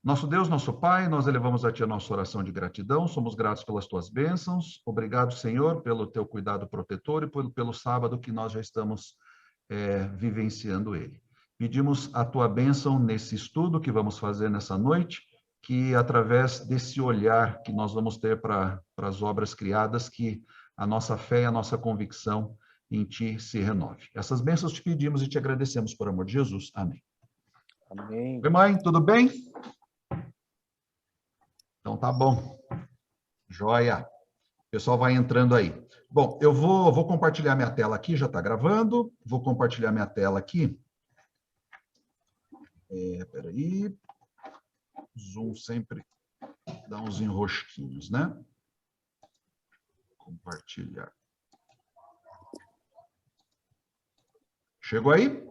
Nosso Deus, nosso Pai, nós elevamos a Ti a nossa oração de gratidão, somos gratos pelas Tuas bênçãos. Obrigado, Senhor, pelo Teu cuidado protetor e pelo sábado que nós já estamos vivenciando ele. Pedimos a Tua bênção nesse estudo que vamos fazer nessa noite, que através desse olhar que nós vamos ter para as obras criadas, que a nossa fé e a nossa convicção em Ti se renove. Essas bênçãos te pedimos e te agradecemos por amor de Jesus. Amém. Amém. Oi, mãe, tudo bem? Então tá bom. Joia. O pessoal vai entrando aí. Bom, eu vou compartilhar minha tela aqui, já está gravando. Vou compartilhar minha tela aqui. Peraí. Zoom sempre dá uns enrosquinhos, né? Compartilhar. Chegou aí?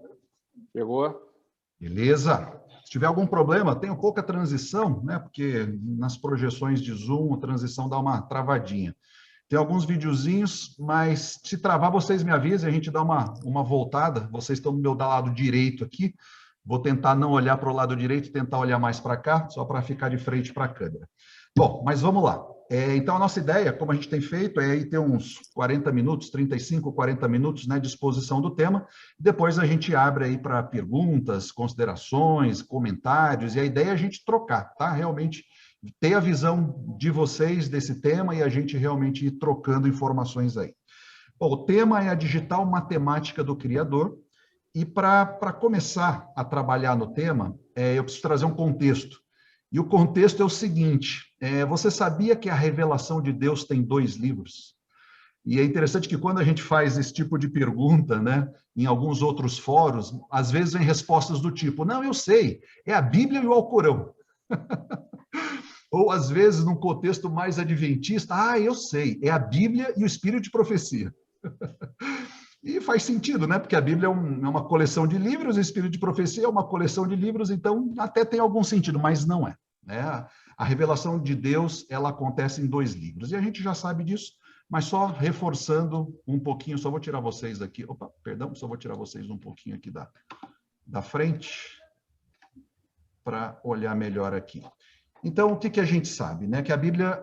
Chegou. Beleza. Se tiver algum problema, tenho pouca transição, né? Porque nas projeções de Zoom, a transição dá uma travadinha. Tem alguns videozinhos, mas se travar, vocês me avisem, a gente dá uma voltada. Vocês estão do meu lado direito aqui. Vou tentar não olhar para o lado direito, tentar olhar mais para cá, só para ficar de frente para a câmera. Bom, mas vamos lá. Então, a nossa ideia, como a gente tem feito, é ter uns 40 minutos, 35, 40 minutos, né, de exposição do tema. Depois a gente abre aí para perguntas, considerações, comentários, e a ideia é a gente trocar, tá? Realmente ter a visão de vocês desse tema e a gente realmente ir trocando informações aí. Bom, o tema é a digital matemática do Criador, e para começar a trabalhar no tema, eu preciso trazer um contexto. E o contexto é o seguinte, você sabia que a revelação de Deus tem 2 livros? E é interessante que quando a gente faz esse tipo de pergunta, né, em alguns outros fóruns, às vezes vem respostas do tipo, não, eu sei, é a Bíblia e o Alcorão. Ou às vezes, num contexto mais adventista, eu sei, é a Bíblia e o Espírito de Profecia. E faz sentido, né? Porque a Bíblia é uma coleção de livros, o Espírito de Profecia é uma coleção de livros, então até tem algum sentido, mas não é, né? A revelação de Deus, ela acontece em 2 livros, e a gente já sabe disso, mas só reforçando um pouquinho, só vou tirar vocês aqui, só vou tirar vocês um pouquinho aqui da frente, para olhar melhor aqui. Então, o que a gente sabe, né? Que a Bíblia,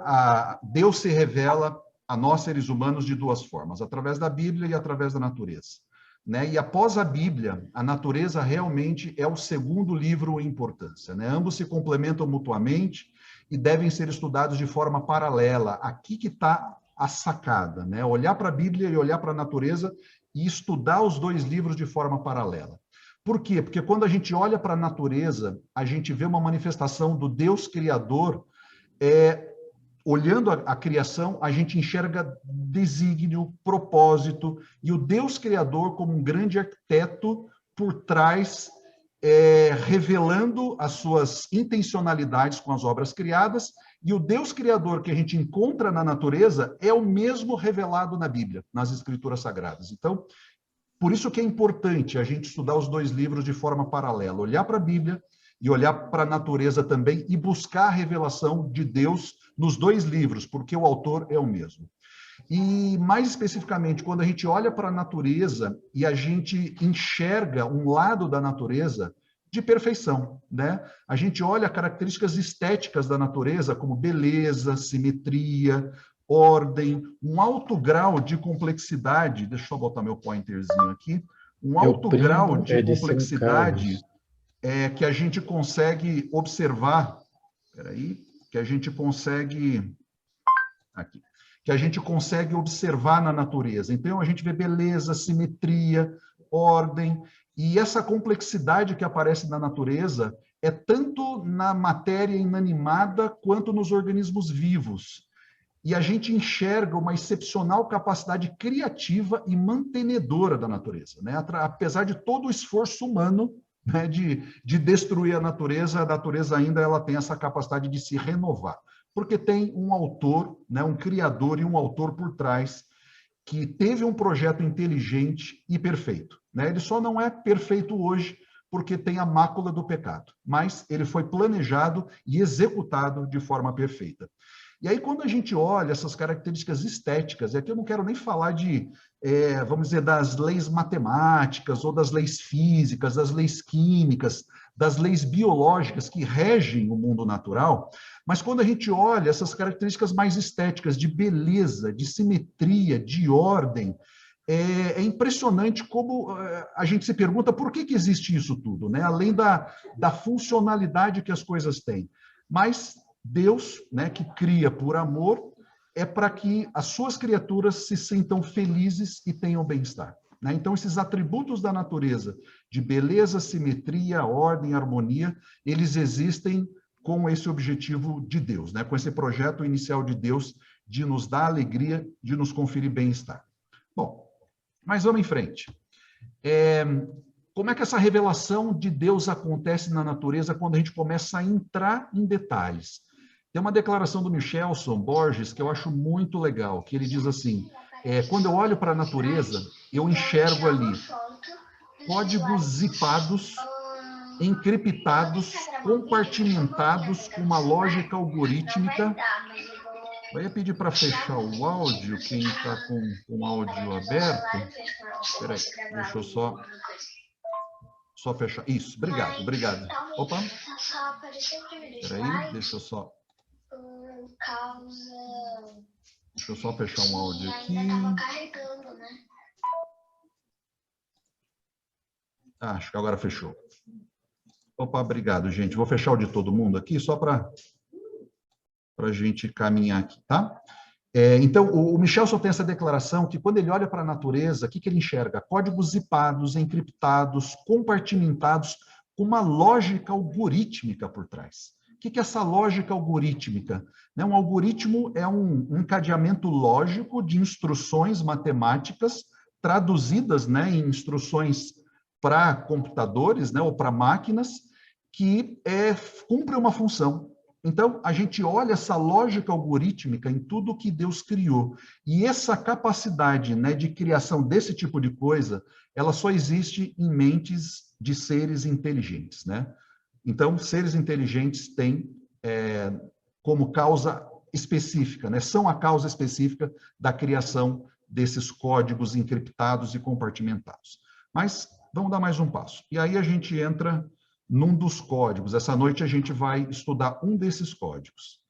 Deus se revela a nós, seres humanos, de 2 formas, através da Bíblia e através da natureza, né? E após a Bíblia, a natureza realmente é o segundo livro em importância, né? Ambos se complementam mutuamente e devem ser estudados de forma paralela. Aqui que está a sacada, né? Olhar para a Bíblia e olhar para a natureza e estudar os 2 livros de forma paralela. Por quê? Porque quando a gente olha para a natureza, a gente vê uma manifestação do Deus Criador. Olhando a criação, a gente enxerga desígnio, propósito, e o Deus Criador como um grande arquiteto por trás, revelando as suas intencionalidades com as obras criadas, e o Deus Criador que a gente encontra na natureza é o mesmo revelado na Bíblia, nas Escrituras Sagradas. Então, por isso que é importante a gente estudar os 2 livros de forma paralela, olhar para a Bíblia e olhar para a natureza também e buscar a revelação de Deus nos 2 livros, porque o autor é o mesmo. E, mais especificamente, quando a gente olha para a natureza e a gente enxerga um lado da natureza de perfeição, né? A gente olha características estéticas da natureza, como beleza, simetria, ordem, um alto grau de complexidade. Deixa eu botar meu pointerzinho aqui. Um alto grau de complexidade que a gente consegue observar. Que a gente consegue observar na natureza. Então, a gente vê beleza, simetria, ordem, e essa complexidade que aparece na natureza é tanto na matéria inanimada quanto nos organismos vivos. E a gente enxerga uma excepcional capacidade criativa e mantenedora da natureza, né? Apesar de todo o esforço humano, né, de destruir a natureza ainda ela tem essa capacidade de se renovar, porque tem um autor, né, um criador e um autor por trás que teve um projeto inteligente e perfeito, né? Ele só não é perfeito hoje porque tem a mácula do pecado, mas ele foi planejado e executado de forma perfeita. E aí, quando a gente olha essas características estéticas, e aqui eu não quero nem falar de, vamos dizer, das leis matemáticas, ou das leis físicas, das leis químicas, das leis biológicas que regem o mundo natural, mas quando a gente olha essas características mais estéticas, de beleza, de simetria, de ordem, é impressionante como a gente se pergunta por que existe isso tudo, né? Além da funcionalidade que as coisas têm. Mas Deus, né, que cria por amor, é para que as suas criaturas se sintam felizes e tenham bem-estar. Né? Então, esses atributos da natureza, de beleza, simetria, ordem, harmonia, eles existem com esse objetivo de Deus, né? Com esse projeto inicial de Deus de nos dar alegria, de nos conferir bem-estar. Bom, mas vamos em frente. Como é que essa revelação de Deus acontece na natureza quando a gente começa a entrar em detalhes? Tem uma declaração do Michelson Borges que eu acho muito legal, que ele diz assim, quando eu olho para a natureza, eu enxergo ali códigos zipados, encriptados, compartimentados com uma lógica algorítmica. Eu ia pedir para fechar o áudio, quem está com o áudio aberto. Espera aí, deixa eu só fechar. Isso, obrigado. Opa. Espera aí, deixa eu só fechar um áudio aqui. Acho que agora fechou. Opa, obrigado, gente. Vou fechar o de todo mundo aqui, só para a gente caminhar aqui, tá? Então, o Michelson tem essa declaração que quando ele olha para a natureza, o que ele enxerga? Códigos zipados, encriptados, compartimentados, com uma lógica algorítmica por trás. O que é essa lógica algorítmica? Um algoritmo é um encadeamento lógico de instruções matemáticas traduzidas, né, em instruções para computadores, né, ou para máquinas, que cumpre uma função. Então, a gente olha essa lógica algorítmica em tudo que Deus criou. E essa capacidade, né, de criação desse tipo de coisa, ela só existe em mentes de seres inteligentes, né? Então, seres inteligentes têm como causa específica, né? São a causa específica da criação desses códigos encriptados e compartimentados. Mas vamos dar mais um passo. E aí a gente entra num dos códigos. Essa noite a gente vai estudar um desses códigos.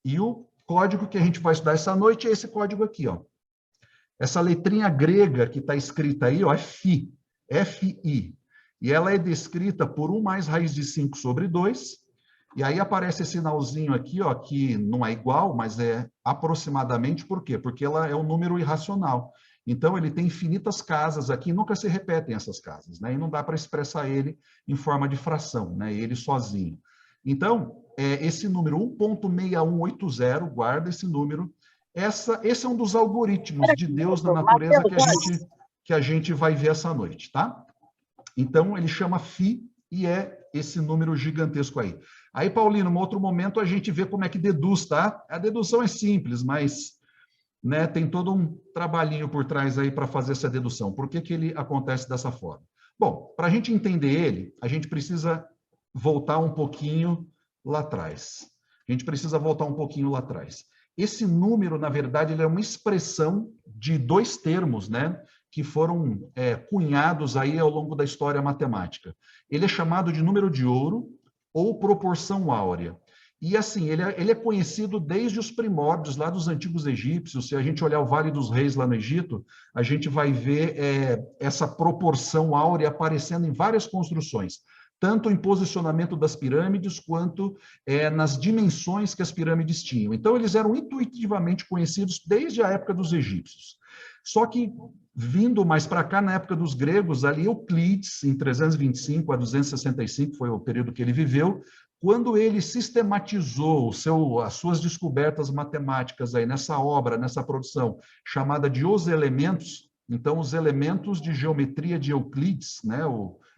E o código que a gente vai estudar essa noite é esse código aqui, ó. Essa letrinha grega que está escrita aí, ó, é Φ, F-I. E ela é descrita por 1 mais raiz de 5 sobre 2. E aí aparece esse sinalzinho aqui, ó, que não é igual, mas é aproximadamente. Por quê? Porque ela é um número irracional. Então, ele tem infinitas casas aqui, nunca se repetem essas casas, né? E não dá para expressar ele em forma de fração, né? Ele sozinho. Então, esse número 1.6180, guarda esse número. Esse é um dos algoritmos de Deus na natureza que a gente vai ver essa noite, tá? Então, ele chama Φ e é esse número gigantesco aí. Aí, Paulino, em outro momento, a gente vê como é que deduz, tá? A dedução é simples, mas... né, tem todo um trabalhinho por trás aí para fazer essa dedução. Por que ele acontece dessa forma? Bom, para a gente entender ele, a gente precisa voltar um pouquinho lá atrás. Esse número, na verdade, ele é uma expressão de 2 termos, né, que foram cunhados aí ao longo da história matemática. Ele é chamado de número de ouro ou proporção áurea. E assim, ele é conhecido desde os primórdios lá dos antigos egípcios. Se a gente olhar o Vale dos Reis lá no Egito, a gente vai ver essa proporção áurea aparecendo em várias construções, tanto em posicionamento das pirâmides, quanto nas dimensões que as pirâmides tinham. Então, eles eram intuitivamente conhecidos desde a época dos egípcios. Só que, vindo mais para cá, na época dos gregos, ali Euclides, em 325 a 265, foi o período que ele viveu, quando ele sistematizou as suas descobertas matemáticas aí nessa obra, nessa produção, chamada de Os Elementos, então, os elementos de geometria de Euclides, né,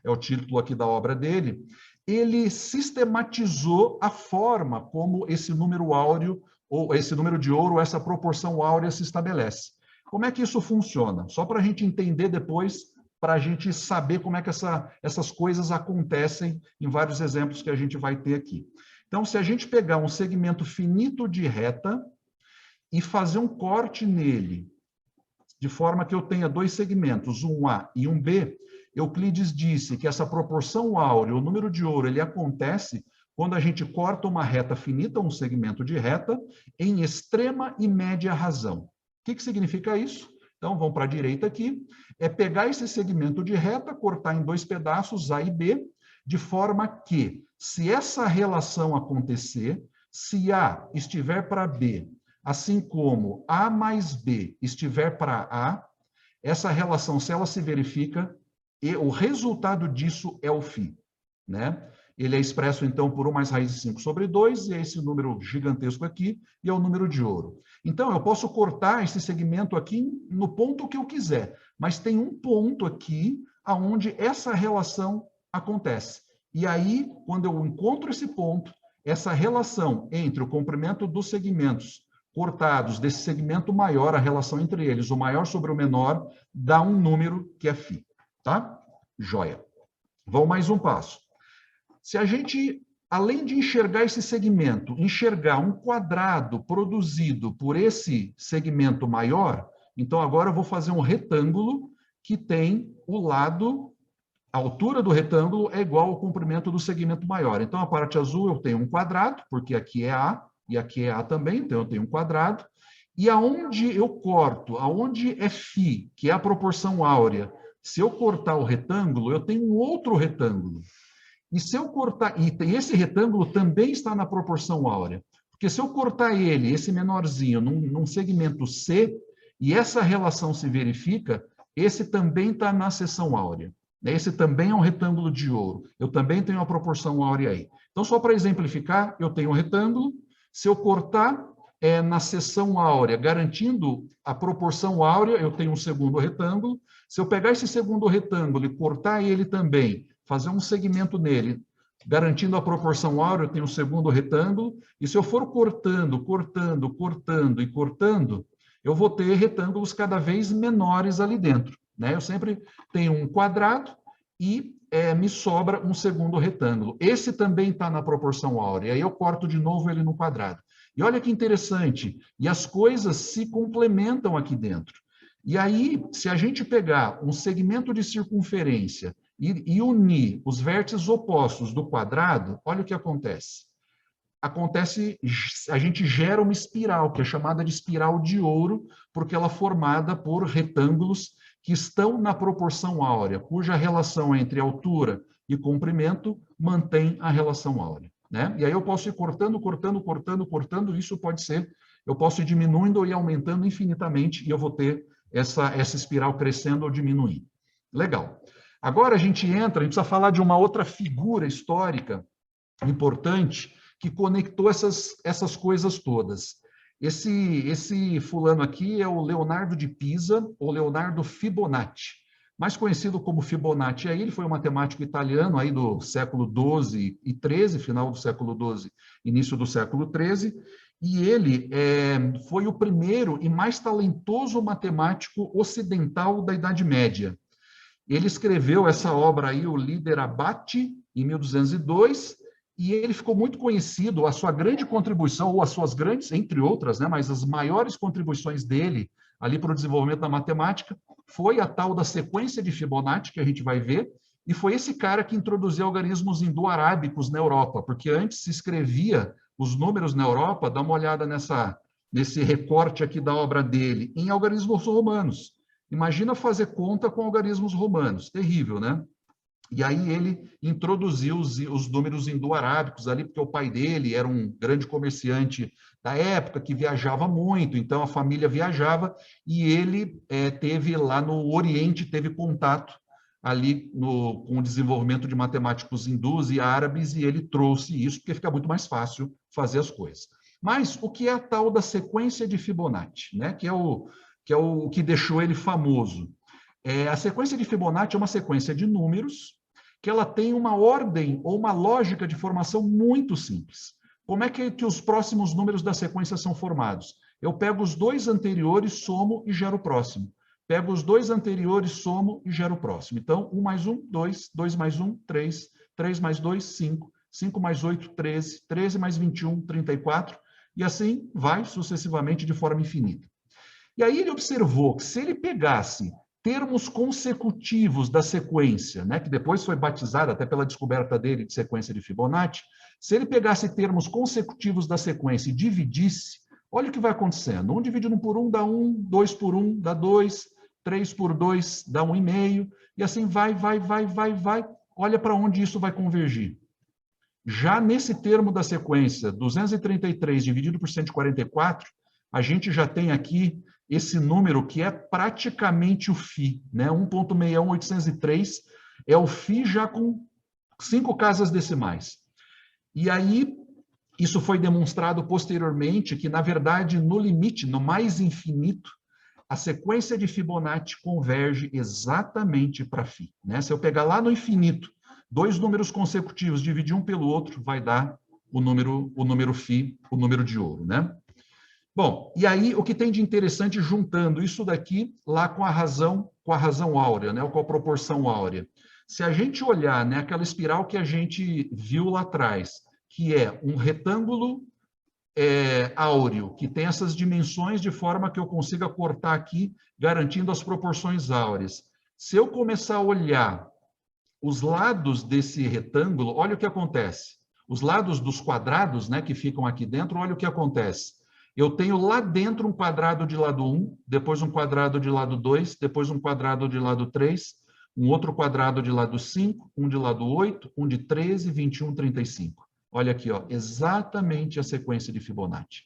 é o título aqui da obra dele, ele sistematizou a forma como esse número áureo, ou esse número de ouro, essa proporção áurea se estabelece. Como é que isso funciona? Só para a gente entender depois, para a gente saber como é que essas coisas acontecem em vários exemplos que a gente vai ter aqui. Então, se a gente pegar um segmento finito de reta e fazer um corte nele, de forma que eu tenha 2 segmentos, um A e um B, Euclides disse que essa proporção áurea, o número de ouro, ele acontece quando a gente corta uma reta finita, um segmento de reta, em extrema e média razão. O que significa isso? Então, vamos para a direita aqui. É pegar esse segmento de reta, cortar em 2 pedaços, A e B, de forma que, se essa relação acontecer, se A estiver para B, assim como A mais B estiver para A, essa relação, se ela se verifica, e o resultado disso é o φ, né? Ele é expresso, então, por 1 mais raiz de 5 sobre 2, e é esse número gigantesco aqui, e é o número de ouro. Então, eu posso cortar esse segmento aqui no ponto que eu quiser, mas tem um ponto aqui onde essa relação acontece. E aí, quando eu encontro esse ponto, essa relação entre o comprimento dos segmentos cortados desse segmento maior, a relação entre eles, o maior sobre o menor, dá um número que é φ, tá? Joia. Vamos mais um passo. Se a gente, além de enxergar esse segmento, enxergar um quadrado produzido por esse segmento maior, então agora eu vou fazer um retângulo que tem o lado, a altura do retângulo é igual ao comprimento do segmento maior. Então, a parte azul eu tenho um quadrado, porque aqui é A, e aqui é A também, então eu tenho um quadrado. E aonde eu corto, aonde é φ, que é a proporção áurea, se eu cortar o retângulo, eu tenho um outro retângulo. E se eu cortar, e esse retângulo também está na proporção áurea, porque se eu cortar ele, esse menorzinho, num segmento C, e essa relação se verifica, esse também está na seção áurea. Esse também é um retângulo de ouro. Eu também tenho a proporção áurea aí. Então, só para exemplificar, eu tenho um retângulo, se eu cortar na seção áurea, garantindo a proporção áurea, eu tenho um segundo retângulo. Se eu pegar esse segundo retângulo e cortar ele também, fazer um segmento nele, garantindo a proporção áurea, eu tenho um segundo retângulo, e se eu for cortando, cortando, cortando e cortando, eu vou ter retângulos cada vez menores ali dentro, né? Eu sempre tenho um quadrado e me sobra um segundo retângulo. Esse também está na proporção áurea, aí eu corto de novo ele no quadrado. E olha que interessante, e as coisas se complementam aqui dentro. E aí, se a gente pegar um segmento de circunferência e unir os vértices opostos do quadrado, olha o que acontece. A gente gera uma espiral, que é chamada de espiral de ouro, porque ela é formada por retângulos que estão na proporção áurea, cuja relação entre altura e comprimento mantém a relação áurea, né? E aí eu posso ir cortando, cortando, cortando, cortando, isso pode ser, eu posso ir diminuindo e aumentando infinitamente, e eu vou ter essa espiral crescendo ou diminuindo. Legal. Agora a gente precisa falar de uma outra figura histórica importante que conectou essas coisas todas. Esse fulano aqui é o Leonardo de Pisa, ou Leonardo Fibonacci, mais conhecido como Fibonacci. Aí ele foi um matemático italiano aí do século XII e XIII, final do século XII, início do século XIII, e ele foi o primeiro e mais talentoso matemático ocidental da Idade Média. Ele escreveu essa obra aí, o Liber Abaci, em 1202, e ele ficou muito conhecido, a sua grande contribuição, ou as suas grandes, entre outras, né, mas as maiores contribuições dele ali para o desenvolvimento da matemática foi a tal da sequência de Fibonacci, que a gente vai ver, e foi esse cara que introduziu algarismos indo-arábicos na Europa, porque antes se escrevia os números na Europa, dá uma olhada nesse recorte aqui da obra dele, em algarismos romanos. Imagina fazer conta com algarismos romanos, terrível, né? E aí ele introduziu os números indo-arábicos ali, porque o pai dele era um grande comerciante da época, que viajava muito, então a família viajava, e ele teve lá no Oriente, teve contato ali com o desenvolvimento de matemáticos hindus e árabes, e ele trouxe isso, porque fica muito mais fácil fazer as coisas. Mas o que é a tal da sequência de Fibonacci, né? que é o que deixou ele famoso? A sequência de Fibonacci é uma sequência de números que ela tem uma ordem ou uma lógica de formação muito simples. Como é que os próximos números da sequência são formados? Eu pego os dois anteriores, somo e gero o próximo. Pego os dois anteriores, somo e gero o próximo. Então, 1 mais 1, 2, 2 mais 1, 3, 3 mais 2, 5, 5 mais 8, 13, 13 mais 21, 34, e assim vai sucessivamente de forma infinita. E aí ele observou que se ele pegasse termos consecutivos da sequência, né, que depois foi batizada até pela descoberta dele de sequência de Fibonacci, se ele pegasse termos consecutivos da sequência e dividisse, olha o que vai acontecendo. 1 dividido por 1 dá 1, 2 por 1 dá 2, 3 por 2 dá 1,5, e assim vai. Olha para onde isso vai convergir. Já nesse termo da sequência, 233 dividido por 144, a gente já tem aqui esse número que é praticamente o φ, né? 1.61803 é o φ já com 5 casas decimais. E aí, isso foi demonstrado posteriormente que, na verdade, no limite, no mais infinito, a sequência de Fibonacci converge exatamente para φ, né? Se eu pegar lá no infinito, 2 números consecutivos, dividir um pelo outro, vai dar o número φ, o número de ouro, né? Bom, e aí o que tem de interessante juntando isso daqui lá com a razão áurea, né, ou com a proporção áurea. Se a gente olhar, né, aquela espiral que a gente viu lá atrás, que é um retângulo áureo, que tem essas dimensões de forma que eu consiga cortar aqui, garantindo as proporções áureas. Se eu começar a olhar os lados desse retângulo, olha o que acontece. Os lados dos quadrados, né, que ficam aqui dentro, olha o que acontece. Eu tenho lá dentro um quadrado de lado 1, depois um quadrado de lado 2, depois um quadrado de lado 3, um outro quadrado de lado 5, um de lado 8, um de 13, 21, 35. Olha aqui, ó, exatamente a sequência de Fibonacci.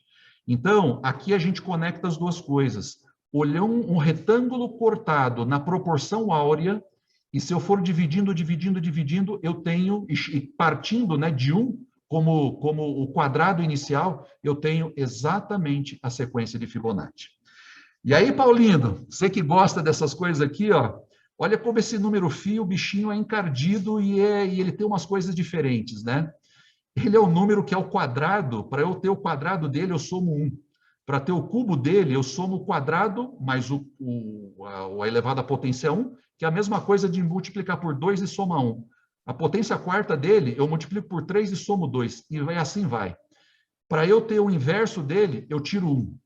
Então, aqui a gente conecta as duas coisas. Olhou um retângulo cortado na proporção áurea, e se eu for dividindo, eu tenho, partindo, né, de 1, como o quadrado inicial, eu tenho exatamente a sequência de Fibonacci. E aí, Paulinho, você que gosta dessas coisas aqui, ó, olha como esse número φ, o bichinho é encardido e ele tem umas coisas diferentes, né? Ele é o número que é o quadrado, para eu ter o quadrado dele, eu somo 1. Para ter o cubo dele, eu somo o quadrado mais a elevado à potência 1, que é a mesma coisa de multiplicar por 2 e somar 1. A potência quarta dele, eu multiplico por 3 e somo 2. E assim vai. Para eu ter o inverso dele, eu tiro 1.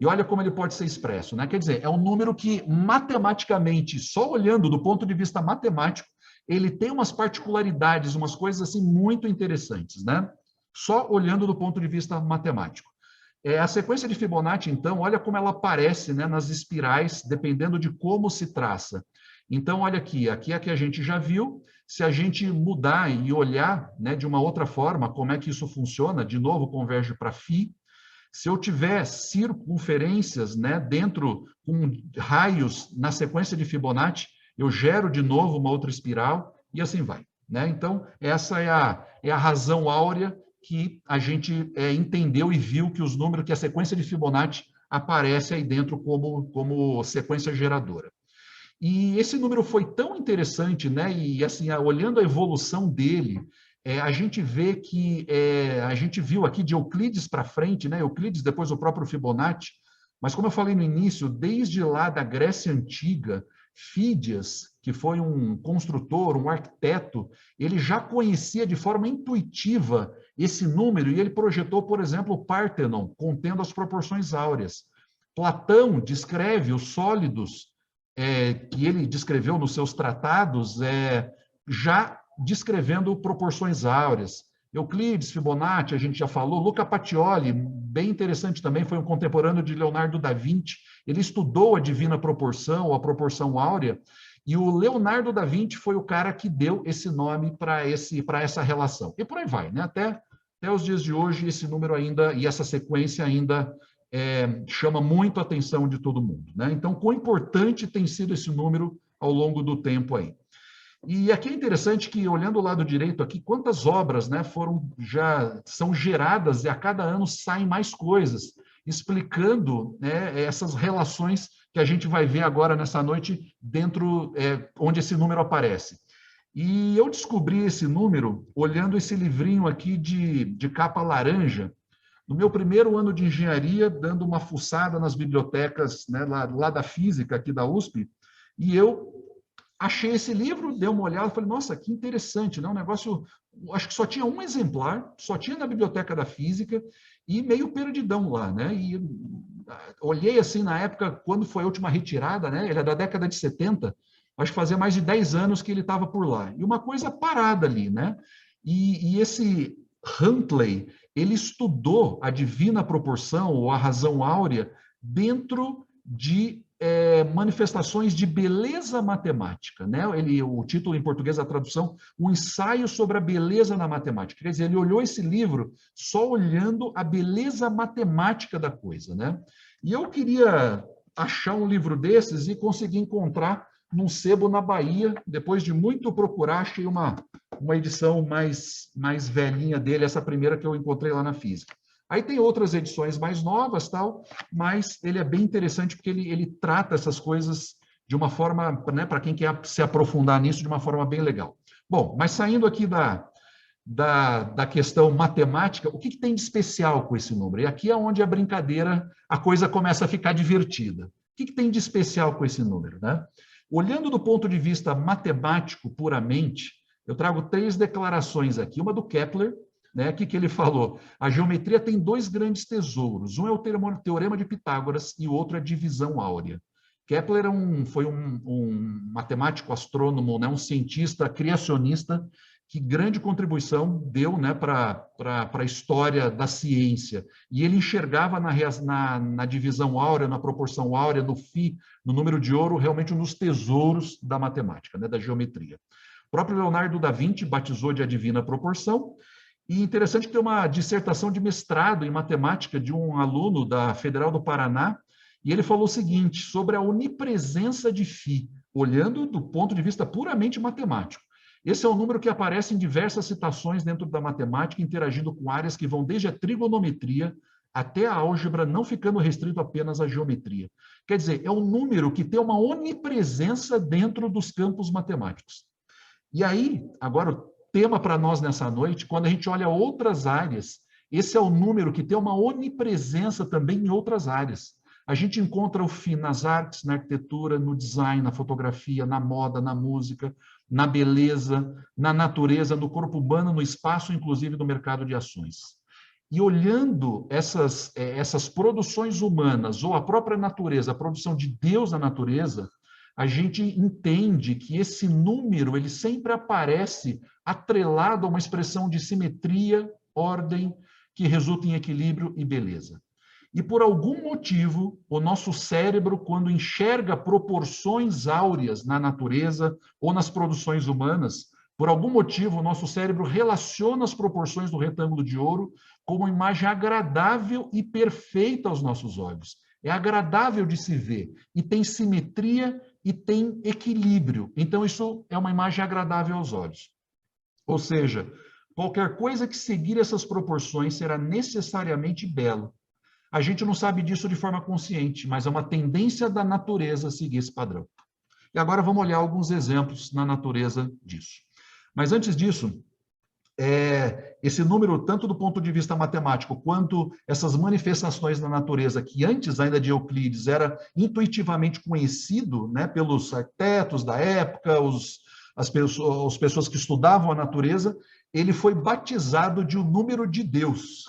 E olha como ele pode ser expresso, né? Quer dizer, é um número que, matematicamente, só olhando do ponto de vista matemático, ele tem umas particularidades, umas coisas assim muito interessantes, né? Só olhando do ponto de vista matemático. A sequência de Fibonacci, então, olha como ela aparece, né, nas espirais, dependendo de como se traça. Então, olha aqui é a que a gente já viu. Se a gente mudar e olhar, né, de uma outra forma, como é que isso funciona, de novo converge para φ. Se eu tiver circunferências, né, dentro com raios na sequência de Fibonacci, eu gero de novo uma outra espiral e assim vai, né? Então, essa é a razão áurea que a gente entendeu e viu que os números, que a sequência de Fibonacci aparece aí dentro como sequência geradora. E esse número foi tão interessante, né? E assim, olhando a evolução dele, a gente vê que a gente viu aqui de Euclides para frente, né? Euclides, depois o próprio Fibonacci, mas como eu falei no início, desde lá da Grécia Antiga, Fídias, que foi um construtor, um arquiteto, ele já conhecia de forma intuitiva esse número e ele projetou, por exemplo, o Pártenon, contendo as proporções áureas. Platão descreve os sólidos que ele descreveu nos seus tratados, já descrevendo proporções áureas. Euclides, Fibonacci, a gente já falou. Luca Pacioli, bem interessante também, foi um contemporâneo de Leonardo da Vinci. Ele estudou a divina proporção, ou a proporção áurea, e o Leonardo da Vinci foi o cara que deu esse nome para essa relação. E por aí vai, né? Até os dias de hoje, esse número ainda, e essa sequência ainda chama muito a atenção de todo mundo, né? Então, quão importante tem sido esse número ao longo do tempo aí. E aqui é interessante que, olhando o lado direito aqui, quantas obras, né, são geradas e a cada ano saem mais coisas, explicando, né, essas relações que a gente vai ver agora nessa noite dentro, onde esse número aparece. E eu descobri esse número olhando esse livrinho aqui de capa laranja, no meu primeiro ano de engenharia, dando uma fuçada nas bibliotecas, né, lá da física aqui da USP, e eu achei esse livro, dei uma olhada, falei, nossa, que interessante, né? Um negócio, acho que só tinha um exemplar, só tinha na biblioteca da física, e meio perdidão lá, né? E olhei assim na época, quando foi a última retirada, né? Ele é da década de 70, acho que fazia mais de 10 anos que ele estava por lá. E uma coisa parada ali, né? E esse Huntley, ele estudou a divina proporção, ou a razão áurea, dentro de manifestações de beleza matemática, né? O título em português, a tradução, um ensaio sobre a beleza na matemática. Quer dizer, ele olhou esse livro só olhando a beleza matemática da coisa, né? E eu queria achar um livro desses e conseguir encontrar num sebo na Bahia. Depois de muito procurar, achei uma edição mais velhinha dele, essa primeira que eu encontrei lá na Física. Aí tem outras edições mais novas, tal, mas ele é bem interessante porque ele trata essas coisas de uma forma, né, para quem quer se aprofundar nisso, de uma forma bem legal. Bom, mas saindo aqui da questão matemática, o que tem de especial com esse número? E aqui é onde a brincadeira, a coisa começa a ficar divertida. O que tem de especial com esse número, né? Olhando do ponto de vista matemático puramente, eu trago 3 declarações aqui. Uma do Kepler, né, que ele falou: a geometria tem 2 grandes tesouros. Um é o teorema de Pitágoras e o outro é a divisão áurea. Kepler foi um matemático, astrônomo, né, um cientista criacionista, que grande contribuição deu, né, para a história da ciência. E ele enxergava na divisão áurea, na proporção áurea, no φ, no número de ouro, realmente um dos tesouros da matemática, né, da geometria. O próprio Leonardo da Vinci batizou de a divina proporção. E interessante que tem uma dissertação de mestrado em matemática de um aluno da Federal do Paraná, e ele falou o seguinte sobre a onipresença de φ, olhando do ponto de vista puramente matemático. Esse é um número que aparece em diversas citações dentro da matemática, interagindo com áreas que vão desde a trigonometria até a álgebra, não ficando restrito apenas à geometria. Quer dizer, é um número que tem uma onipresença dentro dos campos matemáticos. E aí, agora o tema para nós nessa noite, quando a gente olha outras áreas, esse é o número que tem uma onipresença também em outras áreas. A gente encontra o φ nas artes, na arquitetura, no design, na fotografia, na moda, na música, na beleza, na natureza, no corpo humano, no espaço, inclusive no mercado de ações. E olhando essas produções humanas, ou a própria natureza, a produção de Deus na natureza, a gente entende que esse número ele sempre aparece atrelado a uma expressão de simetria, ordem, que resulta em equilíbrio e beleza. E por algum motivo, o nosso cérebro, quando enxerga proporções áureas na natureza ou nas produções humanas, por algum motivo, o nosso cérebro relaciona as proporções do retângulo de ouro como uma imagem agradável e perfeita aos nossos olhos. É agradável de se ver e tem simetria e tem equilíbrio. Então, isso é uma imagem agradável aos olhos. Ou seja, qualquer coisa que seguir essas proporções será necessariamente belo. A gente não sabe disso de forma consciente, mas é uma tendência da natureza seguir esse padrão. E agora vamos olhar alguns exemplos na natureza disso. Mas antes disso, esse número, tanto do ponto de vista matemático, quanto essas manifestações na natureza, que antes ainda de Euclides era intuitivamente conhecido, né, pelos arquitetos da época, as pessoas que estudavam a natureza, ele foi batizado de o número de Deus.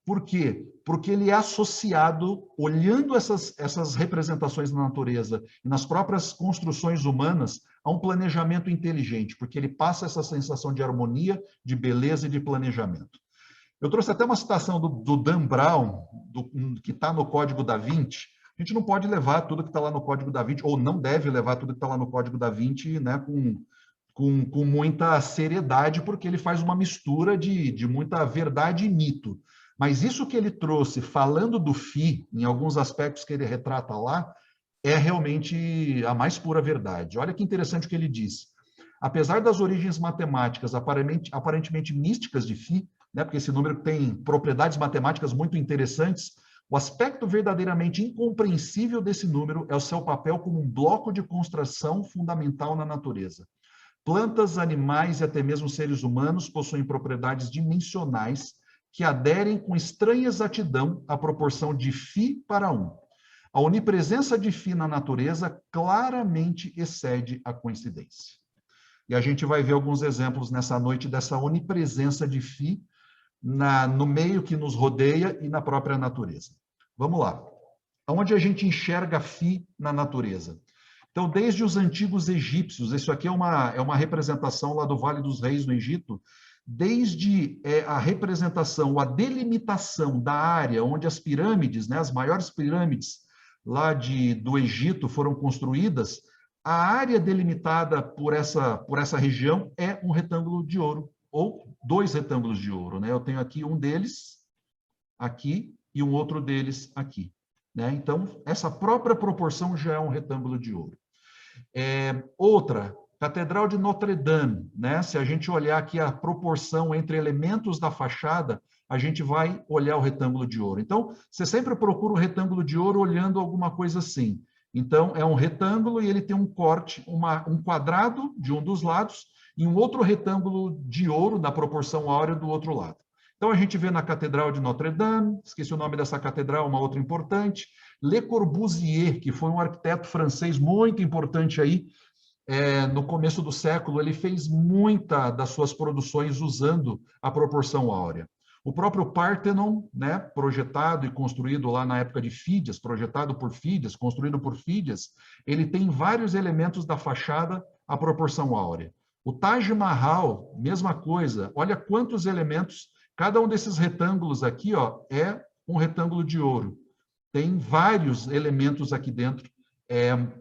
Por quê? Porque ele é associado, olhando essas representações na natureza e nas próprias construções humanas, a um planejamento inteligente, porque ele passa essa sensação de harmonia, de beleza e de planejamento. Eu trouxe até uma citação do Dan Brown, que está no Código da Vinci. A gente não pode levar tudo que está lá no Código da Vinci, ou não deve levar tudo que está lá no Código da Vinci, né, com muita seriedade, porque ele faz uma mistura de muita verdade e mito. Mas isso que ele trouxe, falando do φ, em alguns aspectos que ele retrata lá, é realmente a mais pura verdade. Olha que interessante o que ele diz. Apesar das origens matemáticas aparentemente místicas de φ, né, porque esse número tem propriedades matemáticas muito interessantes, o aspecto verdadeiramente incompreensível desse número é o seu papel como um bloco de construção fundamental na natureza. Plantas, animais e até mesmo seres humanos possuem propriedades dimensionais que aderem com estranha exatidão à proporção de φ para 1. A onipresença de φ na natureza claramente excede a coincidência. E a gente vai ver alguns exemplos nessa noite dessa onipresença de φ no meio que nos rodeia e na própria natureza. Vamos lá. onde a gente enxerga Φ na natureza. Então, desde os antigos egípcios, isso aqui é uma representação lá do Vale dos Reis, no Egito, desde a representação, a delimitação da área onde as pirâmides, né, as maiores pirâmides lá do Egito foram construídas, a área delimitada por essa região é um retângulo de ouro, ou 2 retângulos de ouro, né? Eu tenho aqui um deles, aqui, e um outro deles aqui, né? Então, essa própria proporção já é um retângulo de ouro. Outra, Catedral de Notre-Dame, né? Se a gente olhar aqui a proporção entre elementos da fachada, a gente vai olhar o retângulo de ouro. Então, você sempre procura o retângulo de ouro olhando alguma coisa assim. Então, é um retângulo e ele tem um corte, um quadrado de um dos lados e um outro retângulo de ouro da proporção áurea do outro lado. Então, a gente vê na Catedral de Notre-Dame, esqueci o nome dessa catedral, uma outra importante, Le Corbusier, que foi um arquiteto francês muito importante aí, no começo do século, ele fez muita das suas produções usando a proporção áurea. O próprio Parthenon, né, projetado e construído lá na época de Fídias, projetado por Fídias, construído por Fídias, ele tem vários elementos da fachada à proporção áurea. O Taj Mahal, mesma coisa, olha quantos elementos, cada um desses retângulos aqui, ó, é um retângulo de ouro. Tem vários elementos aqui dentro,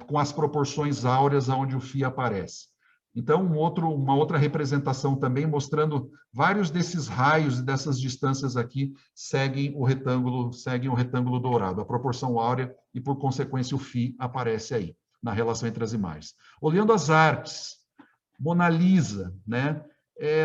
com as proporções áureas onde o Φ aparece. Então, uma outra representação também mostrando vários desses raios e dessas distâncias aqui seguem o retângulo dourado, a proporção áurea e, por consequência, o Φ aparece aí, na relação entre as imagens. Olhando as artes, Mona Lisa, né?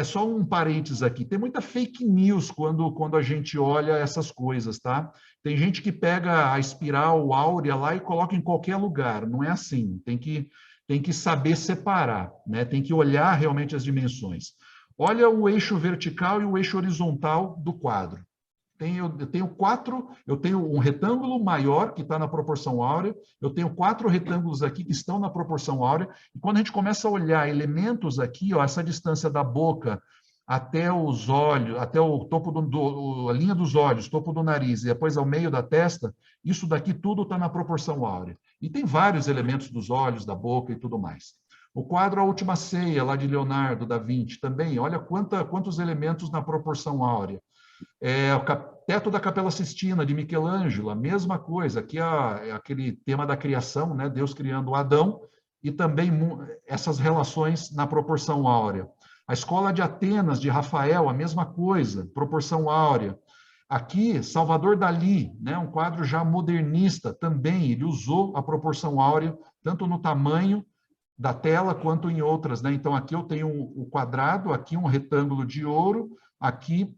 Só um parênteses aqui, tem muita fake news quando a gente olha essas coisas, tá? Tem gente que pega a espiral áurea lá e coloca em qualquer lugar, não é assim, tem que saber separar, né? Tem que olhar realmente as dimensões. Olha o eixo vertical e o eixo horizontal do quadro. Eu tenho um retângulo maior que está na proporção áurea, eu tenho 4 retângulos aqui que estão na proporção áurea, e quando a gente começa a olhar elementos aqui, ó, essa distância da boca até os olhos, até o topo a linha dos olhos, topo do nariz e depois ao meio da testa, isso daqui tudo está na proporção áurea. E tem vários elementos dos olhos, da boca e tudo mais. O quadro A Última Ceia, lá de Leonardo da Vinci, também, olha quantos elementos na proporção áurea. O teto da Capela Sistina, de Michelangelo, a mesma coisa. Aqui é aquele tema da criação, né? Deus criando Adão, e também essas relações na proporção áurea. A Escola de Atenas, de Rafael, a mesma coisa, proporção áurea. Aqui, Salvador Dalí, né? Um quadro já modernista também, ele usou a proporção áurea, tanto no tamanho da tela quanto em outras, né? Então, aqui eu tenho o quadrado, aqui um retângulo de ouro, aqui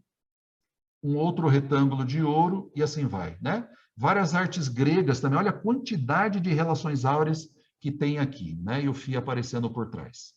um outro retângulo de ouro, e assim vai, né? Várias artes gregas também, olha a quantidade de relações áureas que tem aqui, né? E o Φ aparecendo por trás.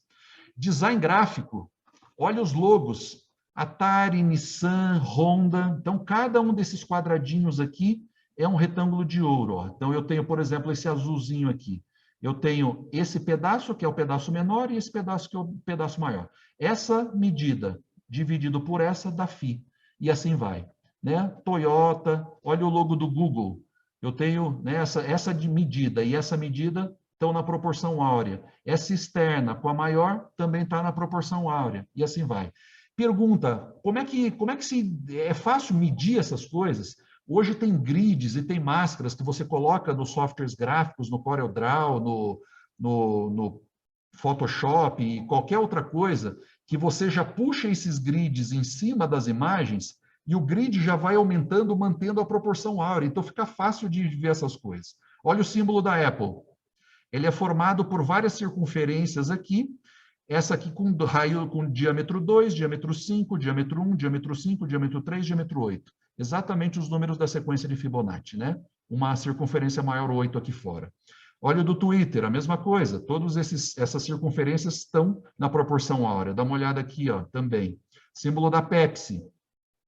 Design gráfico, olha os logos, Atari, Nissan, Honda, então cada um desses quadradinhos aqui é um retângulo de ouro, ó. Então eu tenho, por exemplo, esse azulzinho aqui, eu tenho esse pedaço, que é o pedaço menor, e esse pedaço, que é o pedaço maior. Essa medida, dividido por essa, dá Φ. E assim vai, né? Toyota, olha o logo do Google. Eu tenho, né, essa de medida e essa medida estão na proporção áurea. Essa externa com a maior também está na proporção áurea. E assim vai. Pergunta, como é que é fácil medir essas coisas? Hoje tem grids e tem máscaras que você coloca nos softwares gráficos, no CorelDRAW, no Photoshop e qualquer outra coisa, que você já puxa esses grids em cima das imagens e o grid já vai aumentando, mantendo a proporção áurea. Então, fica fácil de ver essas coisas. Olha o símbolo da Apple. Ele é formado por várias circunferências aqui. Essa aqui com raio com diâmetro 2, diâmetro 5, diâmetro 1, diâmetro 5, diâmetro 3, diâmetro 8. Exatamente os números da sequência de Fibonacci, né? Uma circunferência maior 8 aqui fora. Olha o do Twitter, a mesma coisa. Todas essas circunferências estão na proporção áurea. Dá uma olhada aqui, ó, também. Símbolo da Pepsi.